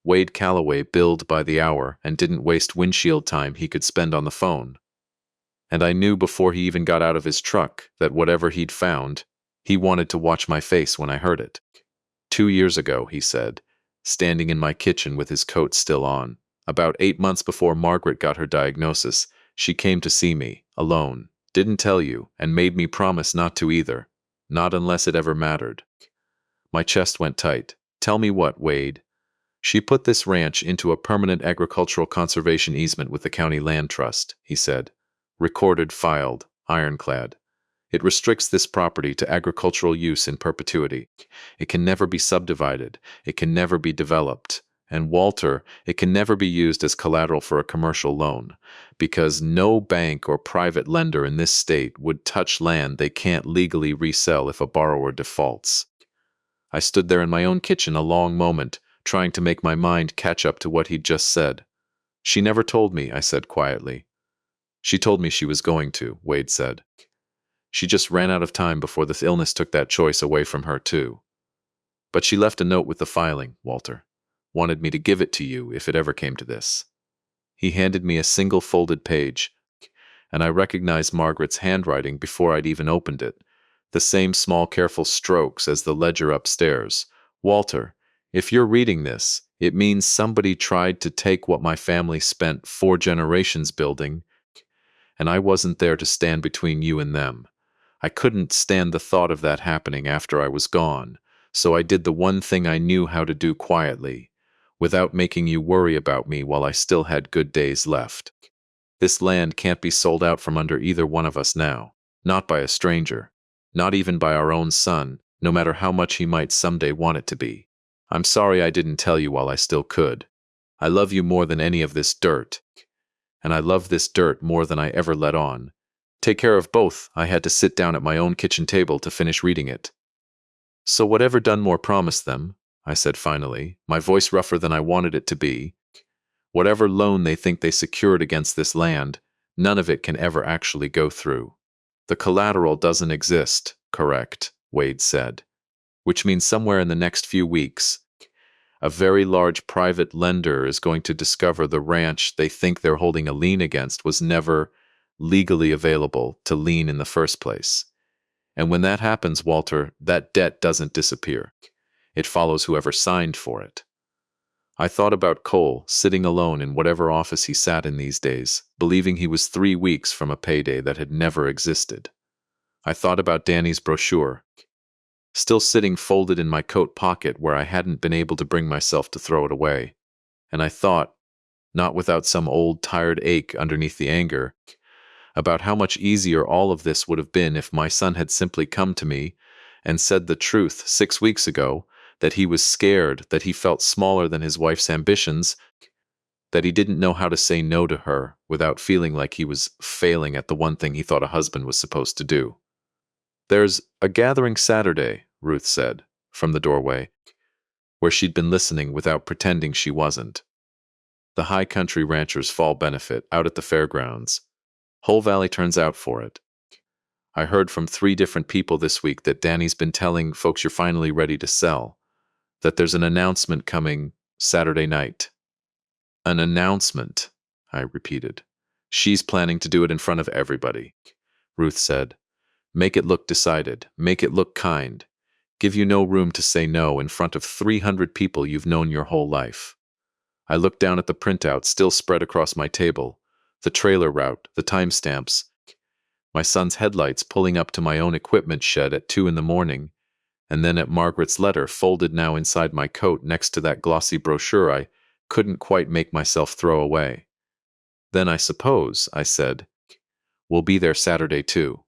Wade Calloway billed by the hour and didn't waste windshield time he could spend on the phone. And I knew before he even got out of his truck that whatever he'd found, he wanted to watch my face when I heard it. 2 years ago, he said, standing in my kitchen with his coat still on. About 8 months before Margaret got her diagnosis, she came to see me, alone, didn't tell you, and made me promise not to either, not unless it ever mattered. My chest went tight. "Tell me what, Wade?" "She put this ranch into a permanent agricultural conservation easement with the county land trust," he said. "Recorded, filed, ironclad. It restricts this property to agricultural use in perpetuity. It can never be subdivided. It can never be developed. And Walter, it can never be used as collateral for a commercial loan, because no bank or private lender in this state would touch land they can't legally resell if a borrower defaults. I stood there in my own kitchen a long moment, trying to make my mind catch up to what he'd just said. She never told me, I said quietly. She told me she was going to, Wade said. She just ran out of time before this illness took that choice away from her, too. But she left a note with the filing, Walter. Wanted me to give it to you if it ever came to this. He handed me a single folded page, and I recognized Margaret's handwriting before I'd even opened it. The same small, careful strokes as the ledger upstairs. Walter, if you're reading this, it means somebody tried to take what my family spent 4 generations building, and I wasn't there to stand between you and them. I couldn't stand the thought of that happening after I was gone, so I did the one thing I knew how to do quietly, without making you worry about me while I still had good days left. This land can't be sold out from under either one of us now, not by a stranger, not even by our own son, no matter how much he might someday want it to be. I'm sorry I didn't tell you while I still could. I love you more than any of this dirt, and I love this dirt more than I ever let on. Take care of both. I had to sit down at my own kitchen table to finish reading it. So whatever Dunmore promised them, I said finally, my voice rougher than I wanted it to be, whatever loan they think they secured against this land, none of it can ever actually go through. The collateral doesn't exist, correct, Wade said, which means somewhere in the next few weeks, a very large private lender is going to discover the ranch they think they're holding a lien against was never legally available to lien in the first place. And when that happens, Walter, that debt doesn't disappear. It follows whoever signed for it. I thought about Cole, sitting alone in whatever office he sat in these days, believing he was 3 weeks from a payday that had never existed. I thought about Danny's brochure, still sitting folded in my coat pocket where I hadn't been able to bring myself to throw it away. And I thought, not without some old tired ache underneath the anger, about how much easier all of this would have been if my son had simply come to me and said the truth 6 weeks ago, that he was scared, that he felt smaller than his wife's ambitions, that he didn't know how to say no to her without feeling like he was failing at the one thing he thought a husband was supposed to do. There's a gathering Saturday, Ruth said, from the doorway, where she'd been listening without pretending she wasn't. The High Country Ranchers' Fall Benefit out at the fairgrounds. Whole Valley turns out for it. I heard from 3 different people this week that Danny's been telling folks you're finally ready to sell, that there's an announcement coming Saturday night. An announcement, I repeated. She's planning to do it in front of everybody, Ruth said. Make it look decided, make it look kind. Give you no room to say no in front of 300 people you've known your whole life. I looked down at the printout still spread across my table, the trailer route, the timestamps, my son's headlights pulling up to my own equipment shed at 2 in the morning, and then at Margaret's letter folded now inside my coat next to that glossy brochure I couldn't quite make myself throw away. Then I suppose, I said, we'll be there Saturday too.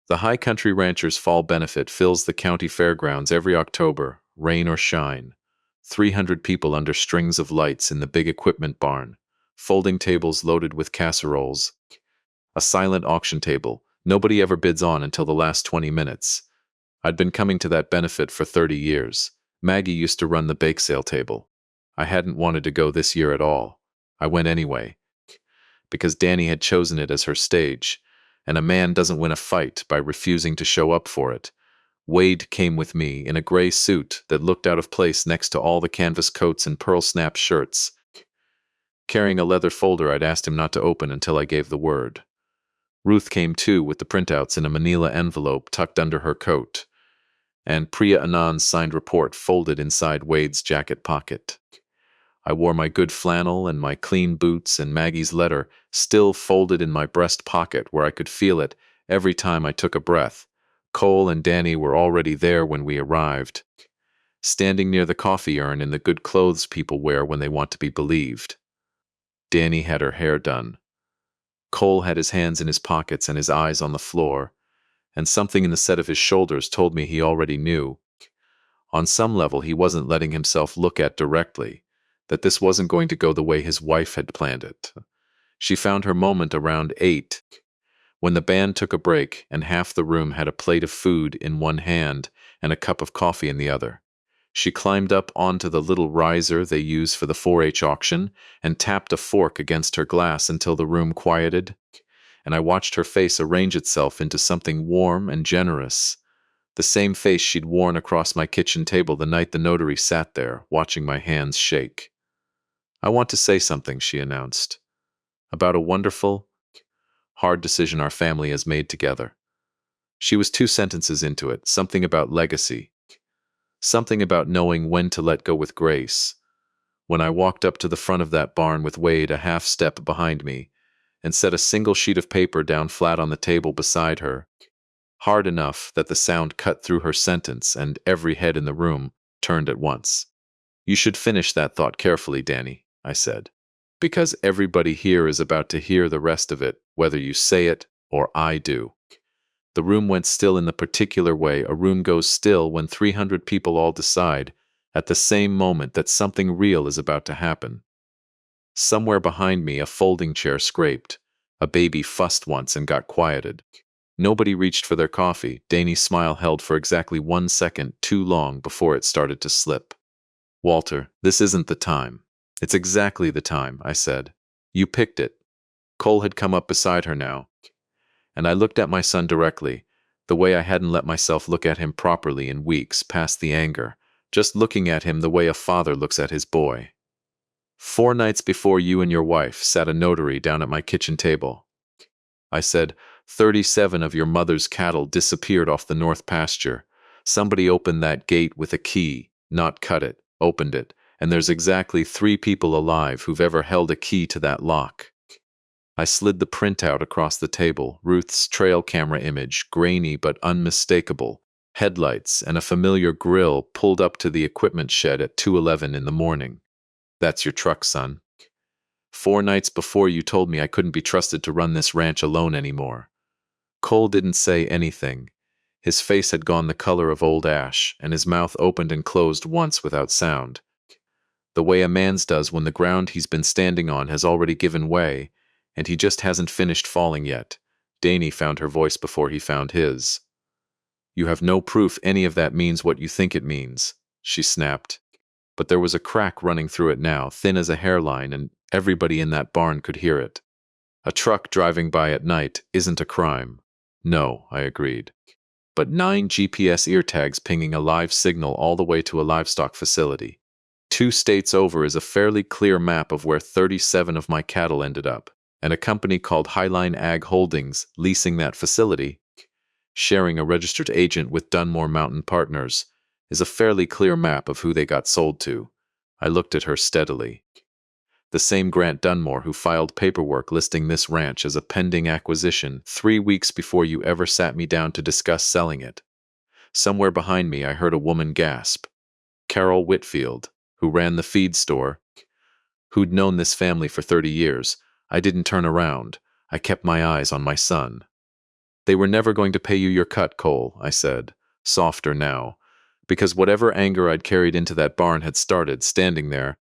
The High Country Ranchers' Fall Benefit fills the county fairgrounds every October, rain or shine. 300 people under strings of lights in the big equipment barn, folding tables loaded with casseroles, a silent auction table nobody ever bids on until the last 20 minutes. I'd been coming to that benefit for 30 years. Maggie used to run the bake sale table. I hadn't wanted to go this year at all. I went anyway, because Danny had chosen it as her stage, and a man doesn't win a fight by refusing to show up for it. Wade came with me in a gray suit that looked out of place next to all the canvas coats and pearl snap shirts, carrying a leather folder I'd asked him not to open until I gave the word. Ruth came too with the printouts in a manila envelope tucked under her coat, and Priya Anand's signed report folded inside Wade's jacket pocket. I wore my good flannel and my clean boots and Maggie's letter still folded in my breast pocket where I could feel it every time I took a breath. Cole and Danny were already there when we arrived, standing near the coffee urn in the good clothes people wear when they want to be believed. Danny had her hair done. Cole had his hands in his pockets and his eyes on the floor, and something in the set of his shoulders told me he already knew. On some level, he wasn't letting himself look at directly. that this wasn't going to go the way his wife had planned it. She found her moment around 8, when the band took a break and half the room had a plate of food in one hand and a cup of coffee in the other. She climbed up onto the little riser they use for the 4-H auction and tapped a fork against her glass until the room quieted, and I watched her face arrange itself into something warm and generous, the same face she'd worn across my kitchen table the night the notary sat there, watching my hands shake. "I want to say something," she announced, "about a wonderful, hard decision our family has made together." She was 2 sentences into it, something about legacy, something about knowing when to let go with grace. When I walked up to the front of that barn with Wade a half step behind me and set a single sheet of paper down flat on the table beside her, hard enough that the sound cut through her sentence and every head in the room turned at once. "You should finish that thought carefully, Danny," I said, "because everybody here is about to hear the rest of it, whether you say it or I do." The room went still in the particular way a room goes still when 300 people all decide, at the same moment, that something real is about to happen. Somewhere behind me, a folding chair scraped. A baby fussed once and got quieted. Nobody reached for their coffee. Danny's smile held for exactly 1 second too long before it started to slip. "Walter, this isn't the time." "It's exactly the time," I said. "You picked it." Cole had come up beside her now, and I looked at my son directly, the way I hadn't let myself look at him properly in weeks, past the anger, just looking at him the way a father looks at his boy. "4 nights before you and your wife sat a notary down at my kitchen table. I said, 37 of your mother's cattle disappeared off the north pasture. Somebody opened that gate with a key, not cut it, opened it, and there's exactly 3 people alive who've ever held a key to that lock." I slid the printout across the table, Ruth's trail camera image, grainy but unmistakable, headlights and a familiar grill pulled up to the equipment shed at 2:11 in the morning. "That's your truck, son. 4 nights before you told me I couldn't be trusted to run this ranch alone anymore." Cole didn't say anything. His face had gone the color of old ash, and his mouth opened and closed once without sound, the way a man's does when the ground he's been standing on has already given way, and he just hasn't finished falling yet. Danny found her voice before he found his. "You have no proof any of that means what you think it means," she snapped. But there was a crack running through it now, thin as a hairline, and everybody in that barn could hear it. "A truck driving by at night isn't a crime." "No," I agreed. "But 9 GPS ear tags pinging a live signal all the way to a livestock facility 2 states over is a fairly clear map of where 37 of my cattle ended up. And a company called Highline Ag Holdings leasing that facility, sharing a registered agent with Dunmore Mountain Partners, is a fairly clear map of who they got sold to." I looked at her steadily. "The same Grant Dunmore who filed paperwork listing this ranch as a pending acquisition 3 weeks before you ever sat me down to discuss selling it." Somewhere behind me I heard a woman gasp. Carol Whitfield, who ran the feed store, who'd known this family for 30 years. I didn't turn around. I kept my eyes on my son. "They were never going to pay you your cut, Cole," I said, softer now, because whatever anger I'd carried into that barn had started, standing there,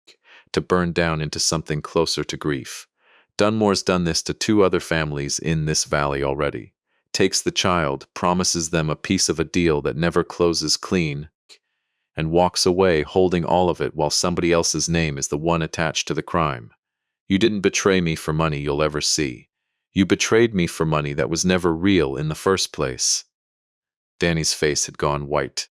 to burn down into something closer to grief. "Dunmore's done this to 2 other families in this valley already. Takes the child, promises them a piece of a deal that never closes clean, and walks away holding all of it while somebody else's name is the one attached to the crime. You didn't betray me for money you'll ever see. You betrayed me for money that was never real in the first place." Danny's face had gone white.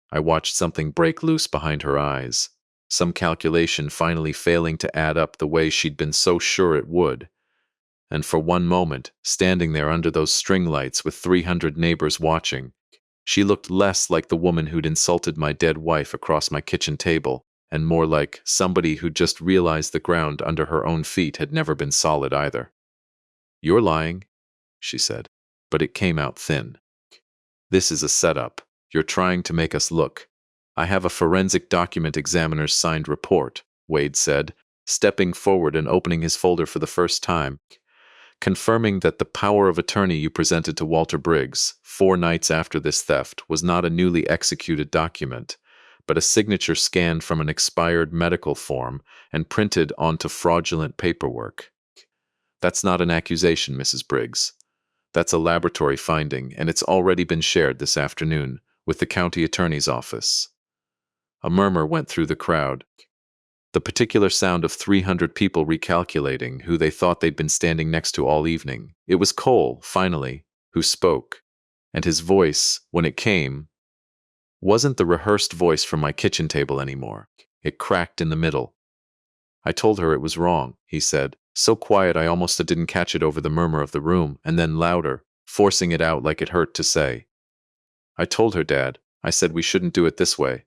I watched something break loose behind her eyes, some calculation finally failing to add up the way she'd been so sure it would. And for one moment, standing there under those string lights with 300 neighbors watching, she looked less like the woman who'd insulted my dead wife across my kitchen table, and more like somebody who'd just realized the ground under her own feet had never been solid either. "You're lying," she said, but it came out thin. "This is a setup. You're trying to make us look. I have a forensic document examiner's signed report," Wade said, stepping forward and opening his folder for the first time, "confirming that the power of attorney you presented to Walter Briggs 4 nights after this theft was not a newly executed document, but a signature scanned from an expired medical form and printed onto fraudulent paperwork. That's not an accusation, Mrs. Briggs. That's a laboratory finding, and it's already been shared this afternoon with the county attorney's office. A murmur went through the crowd, the particular sound of 300 people recalculating who they thought they'd been standing next to all evening. It was Cole, finally, who spoke, and his voice, when it came, wasn't the rehearsed voice from my kitchen table anymore. It cracked in the middle. I told her it was wrong, he said, so quiet I almost didn't catch it over the murmur of the room, and then louder, forcing it out like it hurt to say. I told her, Dad. I said we shouldn't do it this way.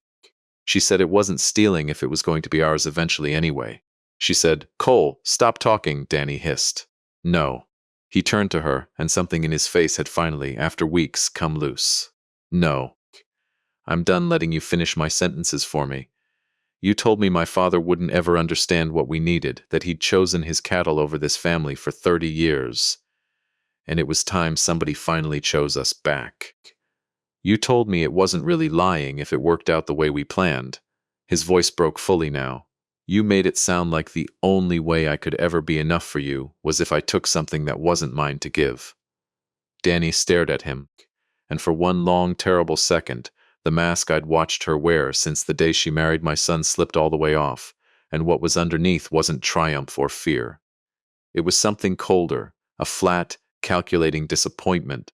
She said it wasn't stealing if it was going to be ours eventually anyway. She said, Cole, stop talking, Danny hissed. No. He turned to her, and something in his face had finally, after weeks, come loose. No. I'm done letting you finish my sentences for me. You told me my father wouldn't ever understand what we needed, that he'd chosen his cattle over this family for 30 years. And it was time somebody finally chose us back. You told me it wasn't really lying if it worked out the way we planned. His voice broke fully now. You made it sound like the only way I could ever be enough for you was if I took something that wasn't mine to give. Danny stared at him, and for one long, terrible second, the mask I'd watched her wear since the day she married my son slipped all the way off, and what was underneath wasn't triumph or fear. It was something colder, a flat, calculating disappointment.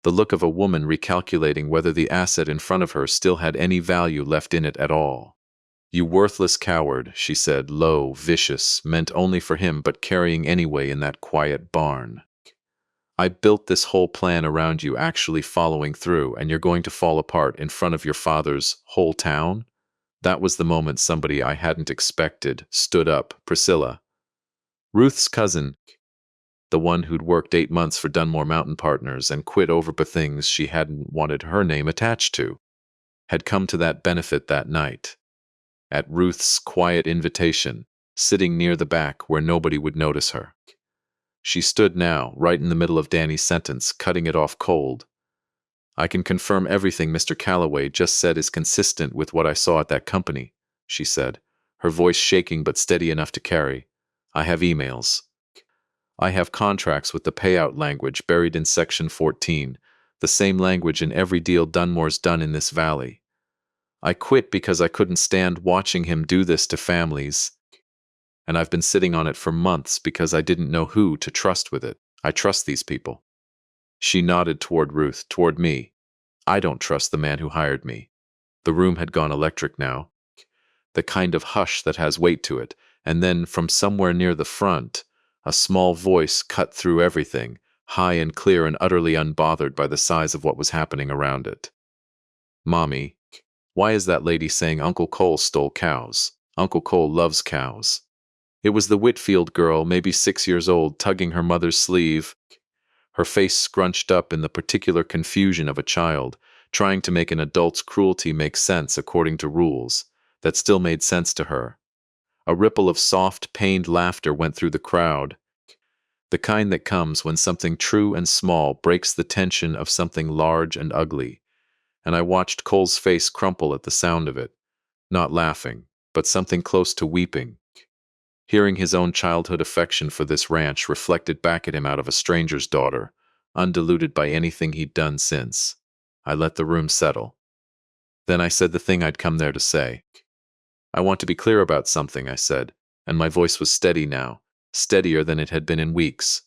The look of a woman recalculating whether the asset in front of her still had any value left in it at all. You worthless coward, she said, low, vicious, meant only for him but carrying anyway in that quiet barn. I built this whole plan around you actually following through, and you're going to fall apart in front of your father's whole town? That was the moment somebody I hadn't expected stood up, Priscilla. Ruth's cousin, the one who'd worked 8 months for Dunmore Mountain Partners and quit over things she hadn't wanted her name attached to, had come to that benefit that night. At Ruth's quiet invitation, sitting near the back where nobody would notice her. She stood now, right in the middle of Danny's sentence, cutting it off cold. I can confirm everything Mr. Calloway just said is consistent with what I saw at that company, she said, her voice shaking but steady enough to carry. I have emails. I have contracts with the payout language buried in Section 14, the same language in every deal Dunmore's done in this valley. I quit because I couldn't stand watching him do this to families, and I've been sitting on it for months because I didn't know who to trust with it. I trust these people. She nodded toward Ruth, toward me. I don't trust the man who hired me. The room had gone electric now, the kind of hush that has weight to it, and then from somewhere near the front, a small voice cut through everything, high and clear and utterly unbothered by the size of what was happening around it. Mommy, why is that lady saying Uncle Cole stole cows? Uncle Cole loves cows. It was the Whitfield girl, maybe 6 years old, tugging her mother's sleeve, her face scrunched up in the particular confusion of a child, trying to make an adult's cruelty make sense according to rules that still made sense to her. A ripple of soft, pained laughter went through the crowd, the kind that comes when something true and small breaks the tension of something large and ugly, and I watched Cole's face crumple at the sound of it, not laughing, but something close to weeping. Hearing his own childhood affection for this ranch reflected back at him out of a stranger's daughter, undiluted by anything he'd done since. I let the room settle. Then I said the thing I'd come there to say. I want to be clear about something, I said, and my voice was steady now, steadier than it had been in weeks.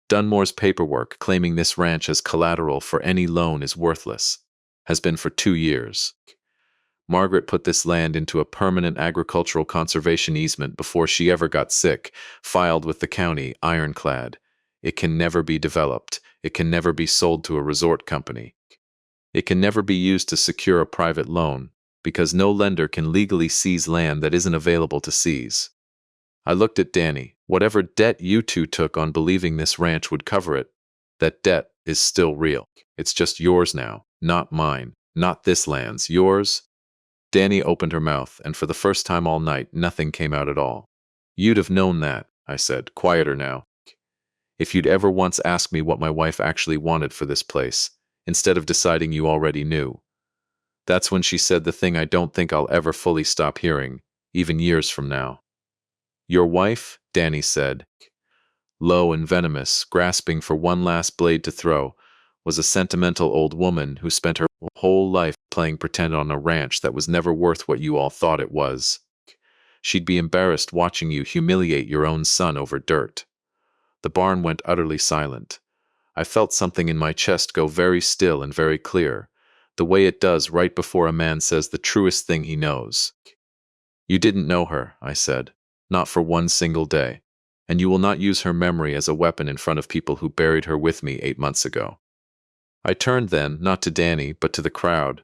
Dunmore's paperwork claiming this ranch as collateral for any loan is worthless, has been for 2 years. Margaret put this land into a permanent agricultural conservation easement before she ever got sick, filed with the county, ironclad. It can never be developed. It can never be sold to a resort company. It can never be used to secure a private loan, because no lender can legally seize land that isn't available to seize. I looked at Danny. Whatever debt you two took on believing this ranch would cover it, that debt is still real. It's just yours now, not mine, not this land's, yours. Danny opened her mouth, and for the first time all night, nothing came out at all. You'd have known that, I said, quieter now, if you'd ever once asked me what my wife actually wanted for this place, instead of deciding you already knew. That's when she said the thing I don't think I'll ever fully stop hearing, even years from now. Your wife, Danny said, low and venomous, grasping for one last blade to throw, was a sentimental old woman who spent her whole life playing pretend on a ranch that was never worth what you all thought it was. She'd be embarrassed watching you humiliate your own son over dirt. The barn went utterly silent. I felt something in my chest go very still and very clear, the way it does right before a man says the truest thing he knows. You didn't know her, I said, not for one single day, and you will not use her memory as a weapon in front of people who buried her with me 8 months ago. I turned then, not to Danny, but to the crowd,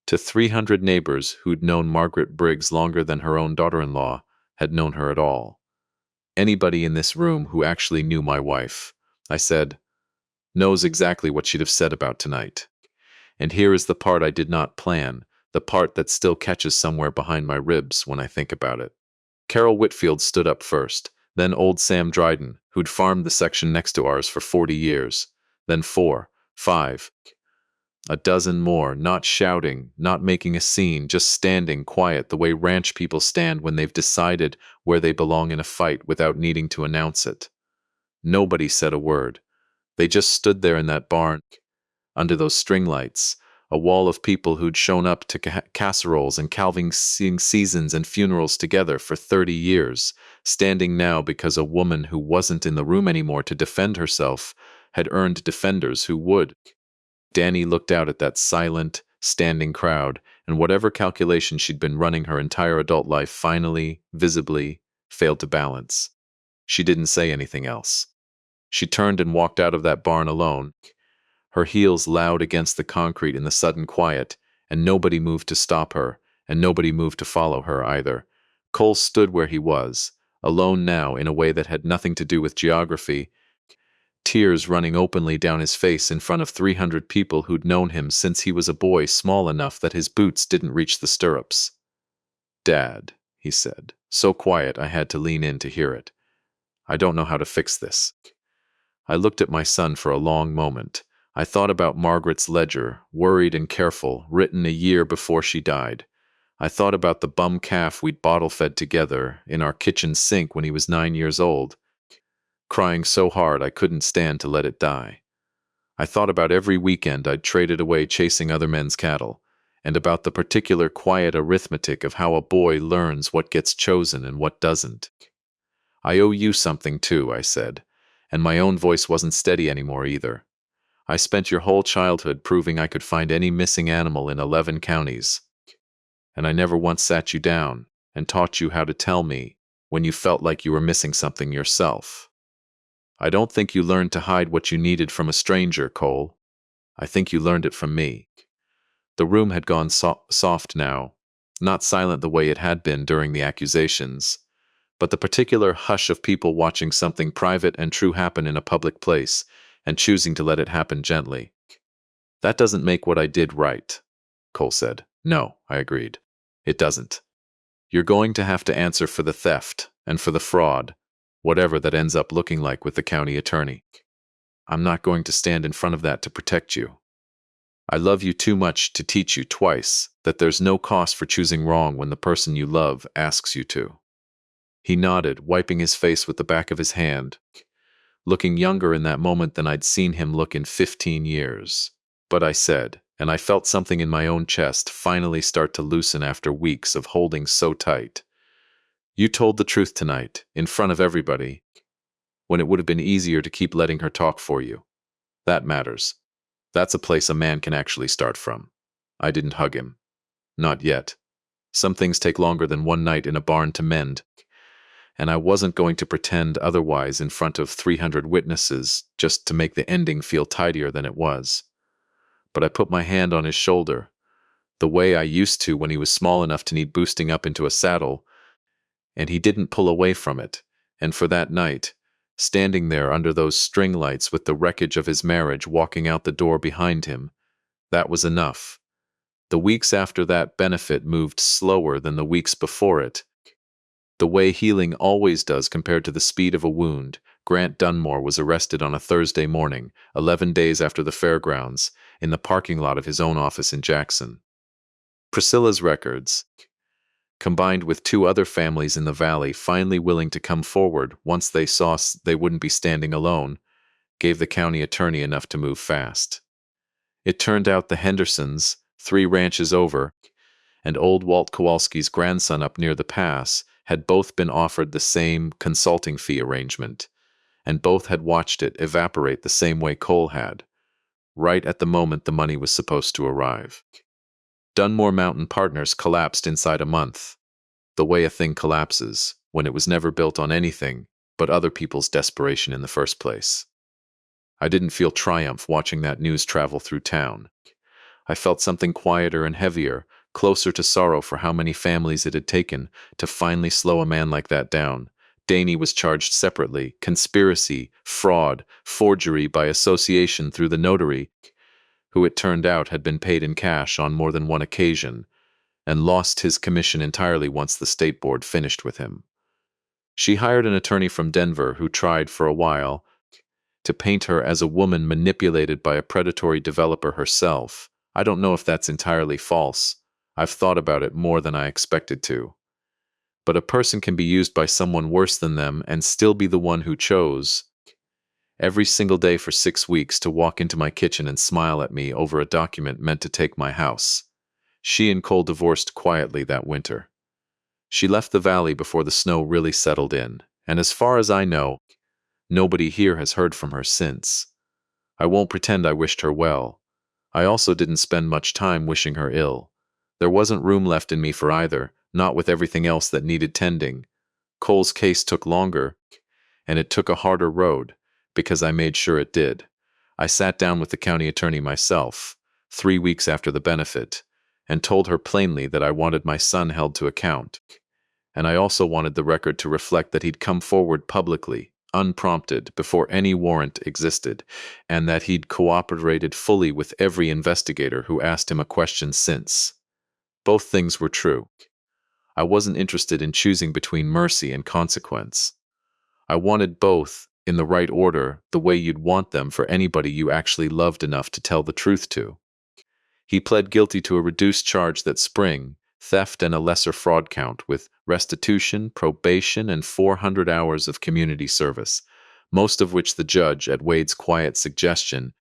to 300 neighbors who'd known Margaret Briggs longer than her own daughter-in-law had known her at all. Anybody in this room who actually knew my wife, I said, knows exactly what she'd have said about tonight. And here is the part I did not plan, the part that still catches somewhere behind my ribs when I think about it. Carol Whitfield stood up first, then old Sam Dryden, who'd farmed the section next to ours for 40 years, then 4, 5, a dozen more, not shouting, not making a scene, just standing quiet the way ranch people stand when they've decided where they belong in a fight without needing to announce it. Nobody said a word. They just stood there in that barn, under those string lights, a wall of people who'd shown up to casseroles and calving seasons and funerals together for 30 years, standing now because a woman who wasn't in the room anymore to defend herself had earned defenders who would. Danny looked out at that silent, standing crowd, and whatever calculation she'd been running her entire adult life finally, visibly, failed to balance. She didn't say anything else. She turned and walked out of that barn alone, her heels loud against the concrete in the sudden quiet, and nobody moved to stop her, and nobody moved to follow her either. Cole stood where he was, alone now in a way that had nothing to do with geography, tears running openly down his face in front of 300 people who'd known him since he was a boy small enough that his boots didn't reach the stirrups. Dad, he said, so quiet I had to lean in to hear it. I don't know how to fix this. I looked at my son for a long moment. I thought about Margaret's ledger, worried and careful, written a year before she died. I thought about the bum calf we'd bottle-fed together in our kitchen sink when he was 9 years old, crying so hard I couldn't stand to let it die. I thought about every weekend I'd traded away chasing other men's cattle, and about the particular quiet arithmetic of how a boy learns what gets chosen and what doesn't. I owe you something too, I said, and my own voice wasn't steady anymore either. I spent your whole childhood proving I could find any missing animal in 11 counties, and I never once sat you down and taught you how to tell me when you felt like you were missing something yourself. I don't think you learned to hide what you needed from a stranger, Cole. I think you learned it from me. The room had gone soft now, not silent the way it had been during the accusations, but the particular hush of people watching something private and true happen in a public place and choosing to let it happen gently. That doesn't make what I did right, Cole said. No, I agreed. It doesn't. You're going to have to answer for the theft and for the fraud, whatever that ends up looking like with the county attorney. I'm not going to stand in front of that to protect you. I love you too much to teach you twice that there's no cost for choosing wrong when the person you love asks you to. He nodded, wiping his face with the back of his hand, looking younger in that moment than I'd seen him look in 15 years. But I said, and I felt something in my own chest finally start to loosen after weeks of holding so tight. You told the truth tonight, in front of everybody, when it would have been easier to keep letting her talk for you. That matters. That's a place a man can actually start from. I didn't hug him. Not yet. Some things take longer than one night in a barn to mend, and I wasn't going to pretend otherwise in front of 300 witnesses just to make the ending feel tidier than it was. But I put my hand on his shoulder, the way I used to when he was small enough to need boosting up into a saddle, and he didn't pull away from it, and for that night, standing there under those string lights with the wreckage of his marriage walking out the door behind him, that was enough. The weeks after that benefit moved slower than the weeks before it. The way healing always does compared to the speed of a wound. Grant Dunmore was arrested on a Thursday morning, 11 days after the fairgrounds, in the parking lot of his own office in Jackson. Priscilla's records, combined with two other families in the valley finally willing to come forward once they saw they wouldn't be standing alone, gave the county attorney enough to move fast. It turned out the Hendersons, 3 ranches over, and old Walt Kowalski's grandson up near the pass had both been offered the same consulting fee arrangement, and both had watched it evaporate the same way Cole had, right at the moment the money was supposed to arrive. Dunmore Mountain Partners collapsed inside a month, the way a thing collapses when it was never built on anything but other people's desperation in the first place. I didn't feel triumph watching that news travel through town. I felt something quieter and heavier, closer to sorrow for how many families it had taken to finally slow a man like that down. Danny was charged separately: conspiracy, fraud, forgery by association through the notary, who it turned out had been paid in cash on more than one occasion, and lost his commission entirely once the state board finished with him. She hired an attorney from Denver who tried for a while to paint her as a woman manipulated by a predatory developer herself. I don't know if that's entirely false. I've thought about it more than I expected to. But a person can be used by someone worse than them and still be the one who chose, every single day for 6 weeks, to walk into my kitchen and smile at me over a document meant to take my house. She and Cole divorced quietly that winter. She left the valley before the snow really settled in, and as far as I know, nobody here has heard from her since. I won't pretend I wished her well. I also didn't spend much time wishing her ill. There wasn't room left in me for either, not with everything else that needed tending. Cole's case took longer, and it took a harder road, because I made sure it did. I sat down with the county attorney myself, 3 weeks after the benefit, and told her plainly that I wanted my son held to account. And I also wanted the record to reflect that he'd come forward publicly, unprompted, before any warrant existed, and that he'd cooperated fully with every investigator who asked him a question since. Both things were true. I wasn't interested in choosing between mercy and consequence. I wanted both, in the right order, the way you'd want them for anybody you actually loved enough to tell the truth to. He pled guilty to a reduced charge that spring, theft and a lesser fraud count, with restitution, probation, and 400 hours of community service, most of which the judge, at Wade's quiet suggestion,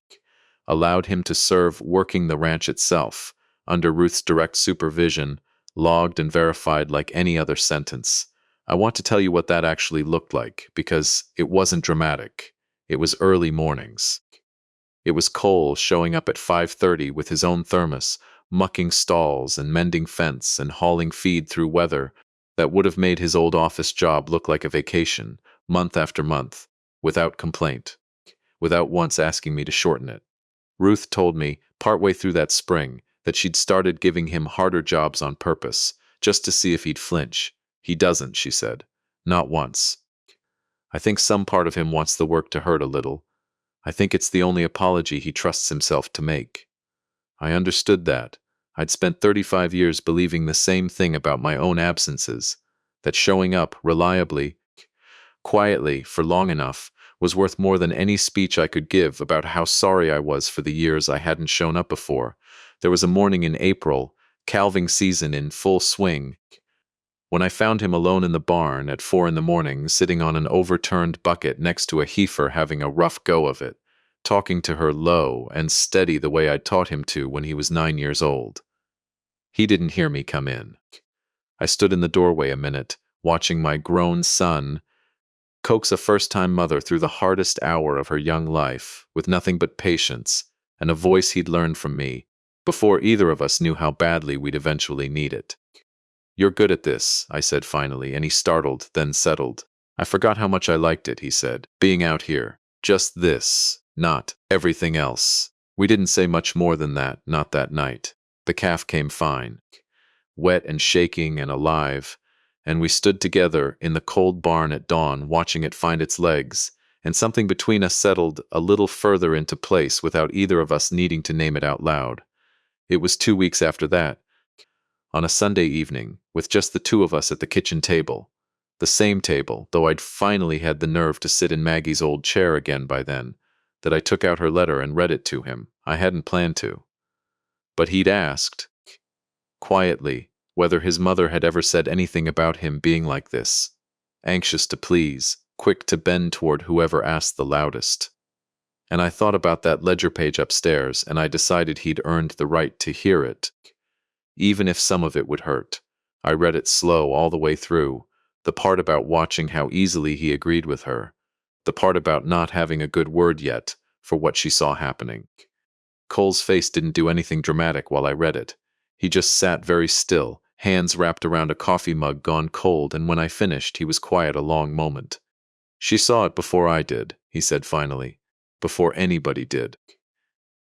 allowed him to serve working the ranch itself, under Ruth's direct supervision, logged and verified like any other sentence. I want to tell you what that actually looked like, because it wasn't dramatic. It was early mornings. It was Cole showing up at 5:30 with his own thermos, mucking stalls and mending fence and hauling feed through weather that would have made his old office job look like a vacation, month after month, without complaint, without once asking me to shorten it. Ruth told me, partway through that spring, that she'd started giving him harder jobs on purpose, just to see if he'd flinch. He doesn't, she said. Not once. I think some part of him wants the work to hurt a little. I think it's the only apology he trusts himself to make. I understood that. I'd spent 35 years believing the same thing about my own absences, that showing up reliably, quietly, for long enough was worth more than any speech I could give about how sorry I was for the years I hadn't shown up before. There was a morning in April, calving season in full swing, when I found him alone in the barn at 4 a.m, sitting on an overturned bucket next to a heifer having a rough go of it, talking to her low and steady the way I'd taught him to when he was 9 years old. He didn't hear me come in. I stood in the doorway a minute, watching my grown son coax a first-time mother through the hardest hour of her young life, with nothing but patience and a voice he'd learned from me, before either of us knew how badly we'd eventually need it. "You're good at this," I said finally, and he startled, then settled. "I forgot how much I liked it," he said, "being out here. Just this, not everything else." We didn't say much more than that, not that night. The calf came fine, wet and shaking and alive, and we stood together in the cold barn at dawn watching it find its legs, and something between us settled a little further into place without either of us needing to name it out loud. It was 2 weeks after that, on a Sunday evening, with just the two of us at the kitchen table. The same table, though I'd finally had the nerve to sit in Maggie's old chair again by then, that I took out her letter and read it to him. I hadn't planned to. But he'd asked. quietly, whether his mother had ever said anything about him being like this. Anxious to please, quick to bend toward whoever asked the loudest. And I thought about that ledger page upstairs, and I decided he'd earned the right to hear it, even if some of it would hurt. I read it slow all the way through, the part about watching how easily he agreed with her, the part about not having a good word yet for what she saw happening. Cole's face didn't do anything dramatic while I read it. He just sat very still, hands wrapped around a coffee mug gone cold, and when I finished, he was quiet a long moment. She saw it before I did, he said finally, before anybody did.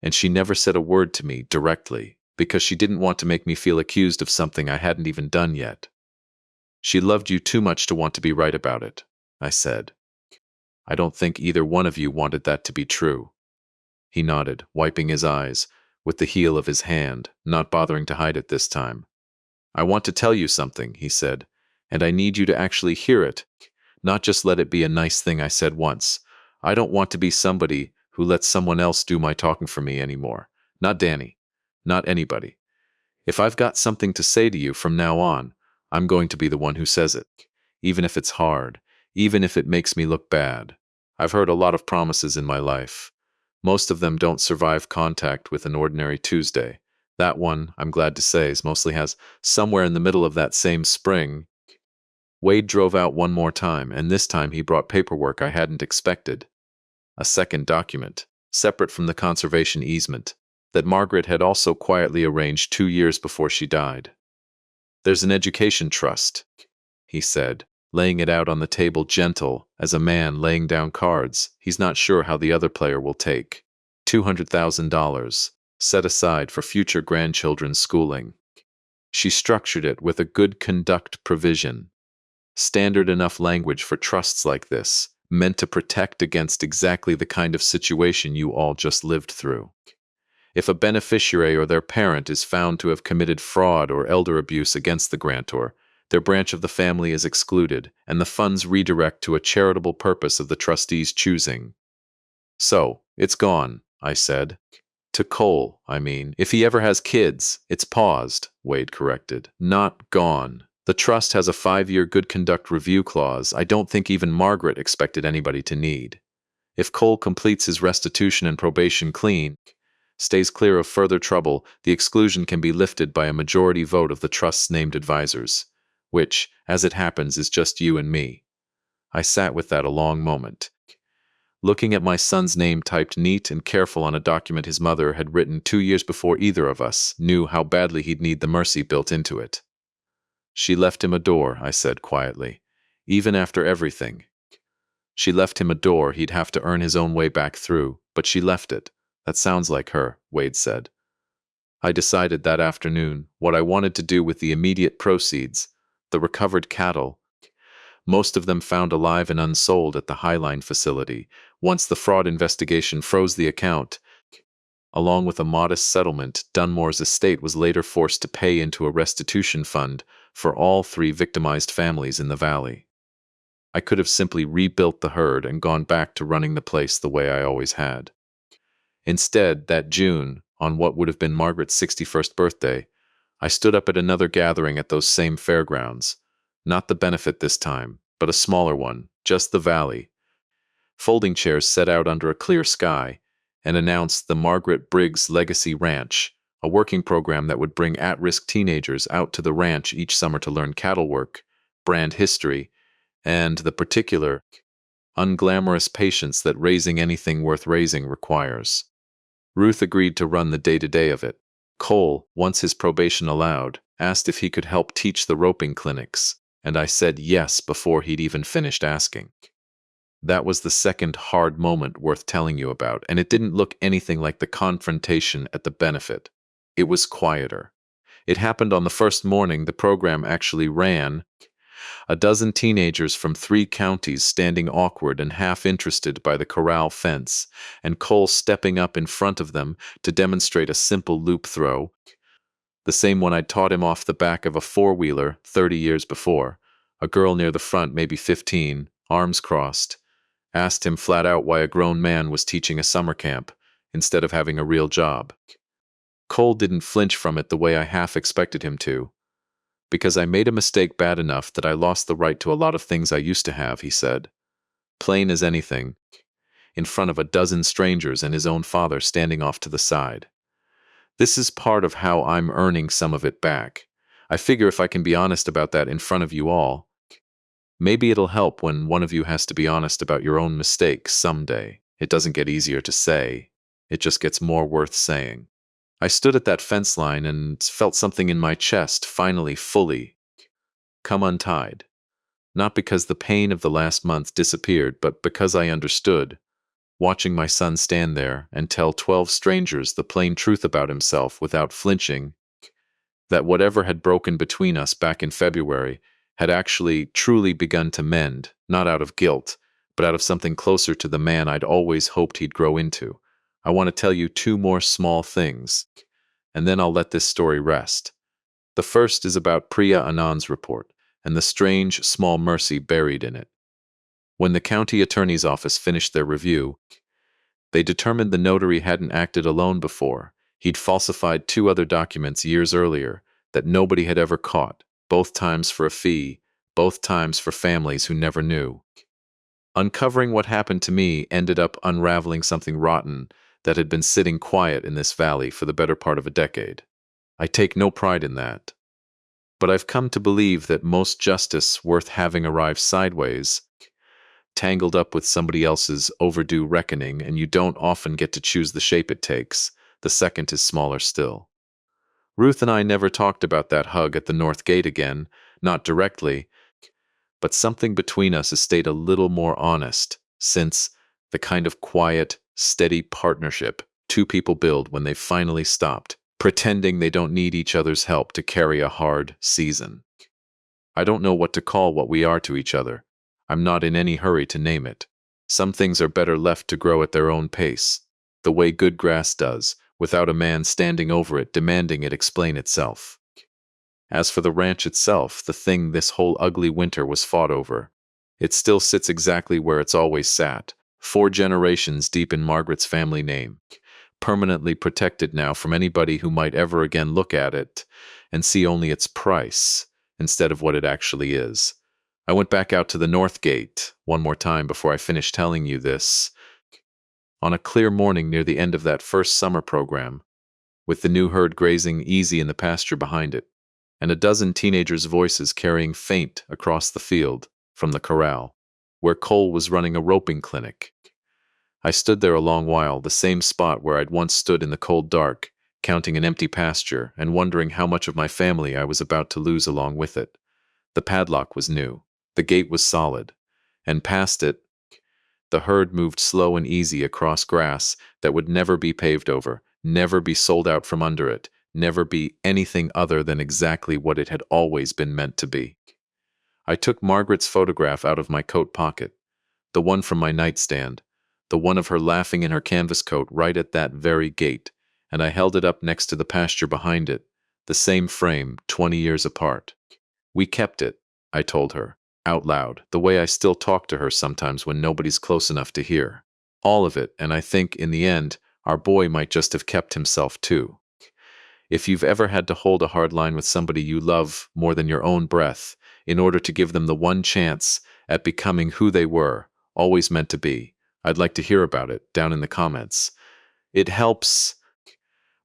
And she never said a word to me directly, because she didn't want to make me feel accused of something I hadn't even done yet. She loved you too much to want to be right about it, I said. I don't think either one of you wanted that to be true. He nodded, wiping his eyes with the heel of his hand, not bothering to hide it this time. I want to tell you something, he said, and I need you to actually hear it, not just let it be a nice thing I said once. I don't want to be somebody who lets someone else do my talking for me anymore. Not Danny. Not anybody. If I've got something to say to you from now on, I'm going to be the one who says it, even if it's hard, even if it makes me look bad. I've heard a lot of promises in my life. Most of them don't survive contact with an ordinary Tuesday. That one, I'm glad to say, mostly has somewhere in the middle of that same spring. Wade drove out one more time, and this time he brought paperwork I hadn't expected. A second document, separate from the conservation easement, that Margaret had also quietly arranged 2 years before she died. There's an education trust, he said, laying it out on the table gentle as a man laying down cards he's not sure how the other player will take. $200,000, set aside for future grandchildren's schooling. She structured it with a good conduct provision. Standard enough language for trusts like this, meant to protect against exactly the kind of situation you all just lived through. If a beneficiary or their parent is found to have committed fraud or elder abuse against the grantor, their branch of the family is excluded, and the funds redirect to a charitable purpose of the trustee's choosing. So, it's gone, I said. To Cole, I mean. If he ever has kids, it's paused, Wade corrected. Not gone. The trust has a 5-year good conduct review clause I don't think even Margaret expected anybody to need. If Cole completes his restitution and probation clean, stays clear of further trouble, the exclusion can be lifted by a majority vote of the trust's named advisors, which, as it happens, is just you and me. I sat with that a long moment, looking at my son's name typed neat and careful on a document his mother had written 2 years before either of us knew how badly he'd need the mercy built into it. She left him a door, I said quietly, even after everything. She left him a door he'd have to earn his own way back through, but she left it. That sounds like her, Wade said. I decided that afternoon what I wanted to do with the immediate proceeds, the recovered cattle, most of them found alive and unsold at the Highline facility, once the fraud investigation froze the account. Along with a modest settlement, Dunmore's estate was later forced to pay into a restitution fund for all 3 victimized families in the valley. I could have simply rebuilt the herd and gone back to running the place the way I always had. Instead, that June, on what would have been Margaret's 61st birthday, I stood up at another gathering at those same fairgrounds. Not the benefit this time, but a smaller one, just the valley. Folding chairs set out under a clear sky, and announced the Margaret Briggs Legacy Ranch, a working program that would bring at-risk teenagers out to the ranch each summer to learn cattle work, brand history, and the particular, unglamorous patience that raising anything worth raising requires. Ruth agreed to run the day-to-day of it. Cole, once his probation allowed, asked if he could help teach the roping clinics, and I said yes before he'd even finished asking. That was the second hard moment worth telling you about, and it didn't look anything like the confrontation at the benefit. It was quieter. It happened on the first morning the program actually ran. A dozen teenagers from 3 counties standing awkward and half-interested by the corral fence, and Cole stepping up in front of them to demonstrate a simple loop throw, the same one I'd taught him off the back of a 4-wheeler 30 years before. A girl near the front, maybe 15, arms crossed, asked him flat out why a grown man was teaching a summer camp instead of having a real job. Cole didn't flinch from it the way I half expected him to. Because I made a mistake bad enough that I lost the right to a lot of things I used to have, he said. Plain as anything, in front of a dozen strangers and his own father standing off to the side. This is part of how I'm earning some of it back. I figure if I can be honest about that in front of you all, maybe it'll help when one of you has to be honest about your own mistakes someday. It doesn't get easier to say. It just gets more worth saying. I stood at that fence line and felt something in my chest finally fully come untied. Not because the pain of the last month disappeared, but because I understood, watching my son stand there and tell 12 strangers the plain truth about himself without flinching, that whatever had broken between us back in February had actually truly begun to mend, not out of guilt, but out of something closer to the man I'd always hoped he'd grow into. I want to tell you two more small things, and then I'll let this story rest. The first is about Priya Anand's report and the strange, small mercy buried in it. When the county attorney's office finished their review, they determined the notary hadn't acted alone before. He'd falsified 2 other documents years earlier that nobody had ever caught, both times for a fee, both times for families who never knew. Uncovering what happened to me ended up unraveling something rotten that had been sitting quiet in this valley for the better part of a decade. I take no pride in that. But I've come to believe that most justice worth having arrives sideways, tangled up with somebody else's overdue reckoning, and you don't often get to choose the shape it takes. The second is smaller still. Ruth and I never talked about that hug at the North Gate again, not directly, but something between us has stayed a little more honest since, the kind of quiet, steady partnership 2 people build when they've finally stopped pretending they don't need each other's help to carry a hard season. I don't know what to call what we are to each other. I'm not in any hurry to name it. Some things are better left to grow at their own pace, the way good grass does, without a man standing over it demanding it explain itself. As for the ranch itself, the thing this whole ugly winter was fought over, it still sits exactly where it's always sat, 4 generations deep in Margaret's family name, permanently protected now from anybody who might ever again look at it and see only its price instead of what it actually is. I went back out to the North Gate one more time before I finished telling you this. On a clear morning near the end of that first summer program, with the new herd grazing easy in the pasture behind it, and a dozen teenagers' voices carrying faint across the field from the corral, where Cole was running a roping clinic. I stood there a long while, the same spot where I'd once stood in the cold dark, counting an empty pasture and wondering how much of my family I was about to lose along with it. The padlock was new, the gate was solid, and past it, the herd moved slow and easy across grass that would never be paved over, never be sold out from under it, never be anything other than exactly what it had always been meant to be. I took Margaret's photograph out of my coat pocket, the one from my nightstand, the one of her laughing in her canvas coat right at that very gate, and I held it up next to the pasture behind it, the same frame, 20 years apart. We kept it, I told her, out loud, the way I still talk to her sometimes when nobody's close enough to hear. All of it, and I think, in the end, our boy might just have kept himself too. If you've ever had to hold a hard line with somebody you love more than your own breath, in order to give them the one chance at becoming who they were, always meant to be, I'd like to hear about it down in the comments. It helps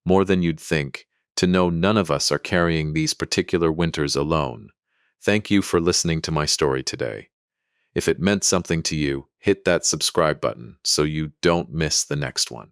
more than you'd think to know none of us are carrying these particular winters alone. Thank you for listening to my story today. If it meant something to you, hit that subscribe button so you don't miss the next one.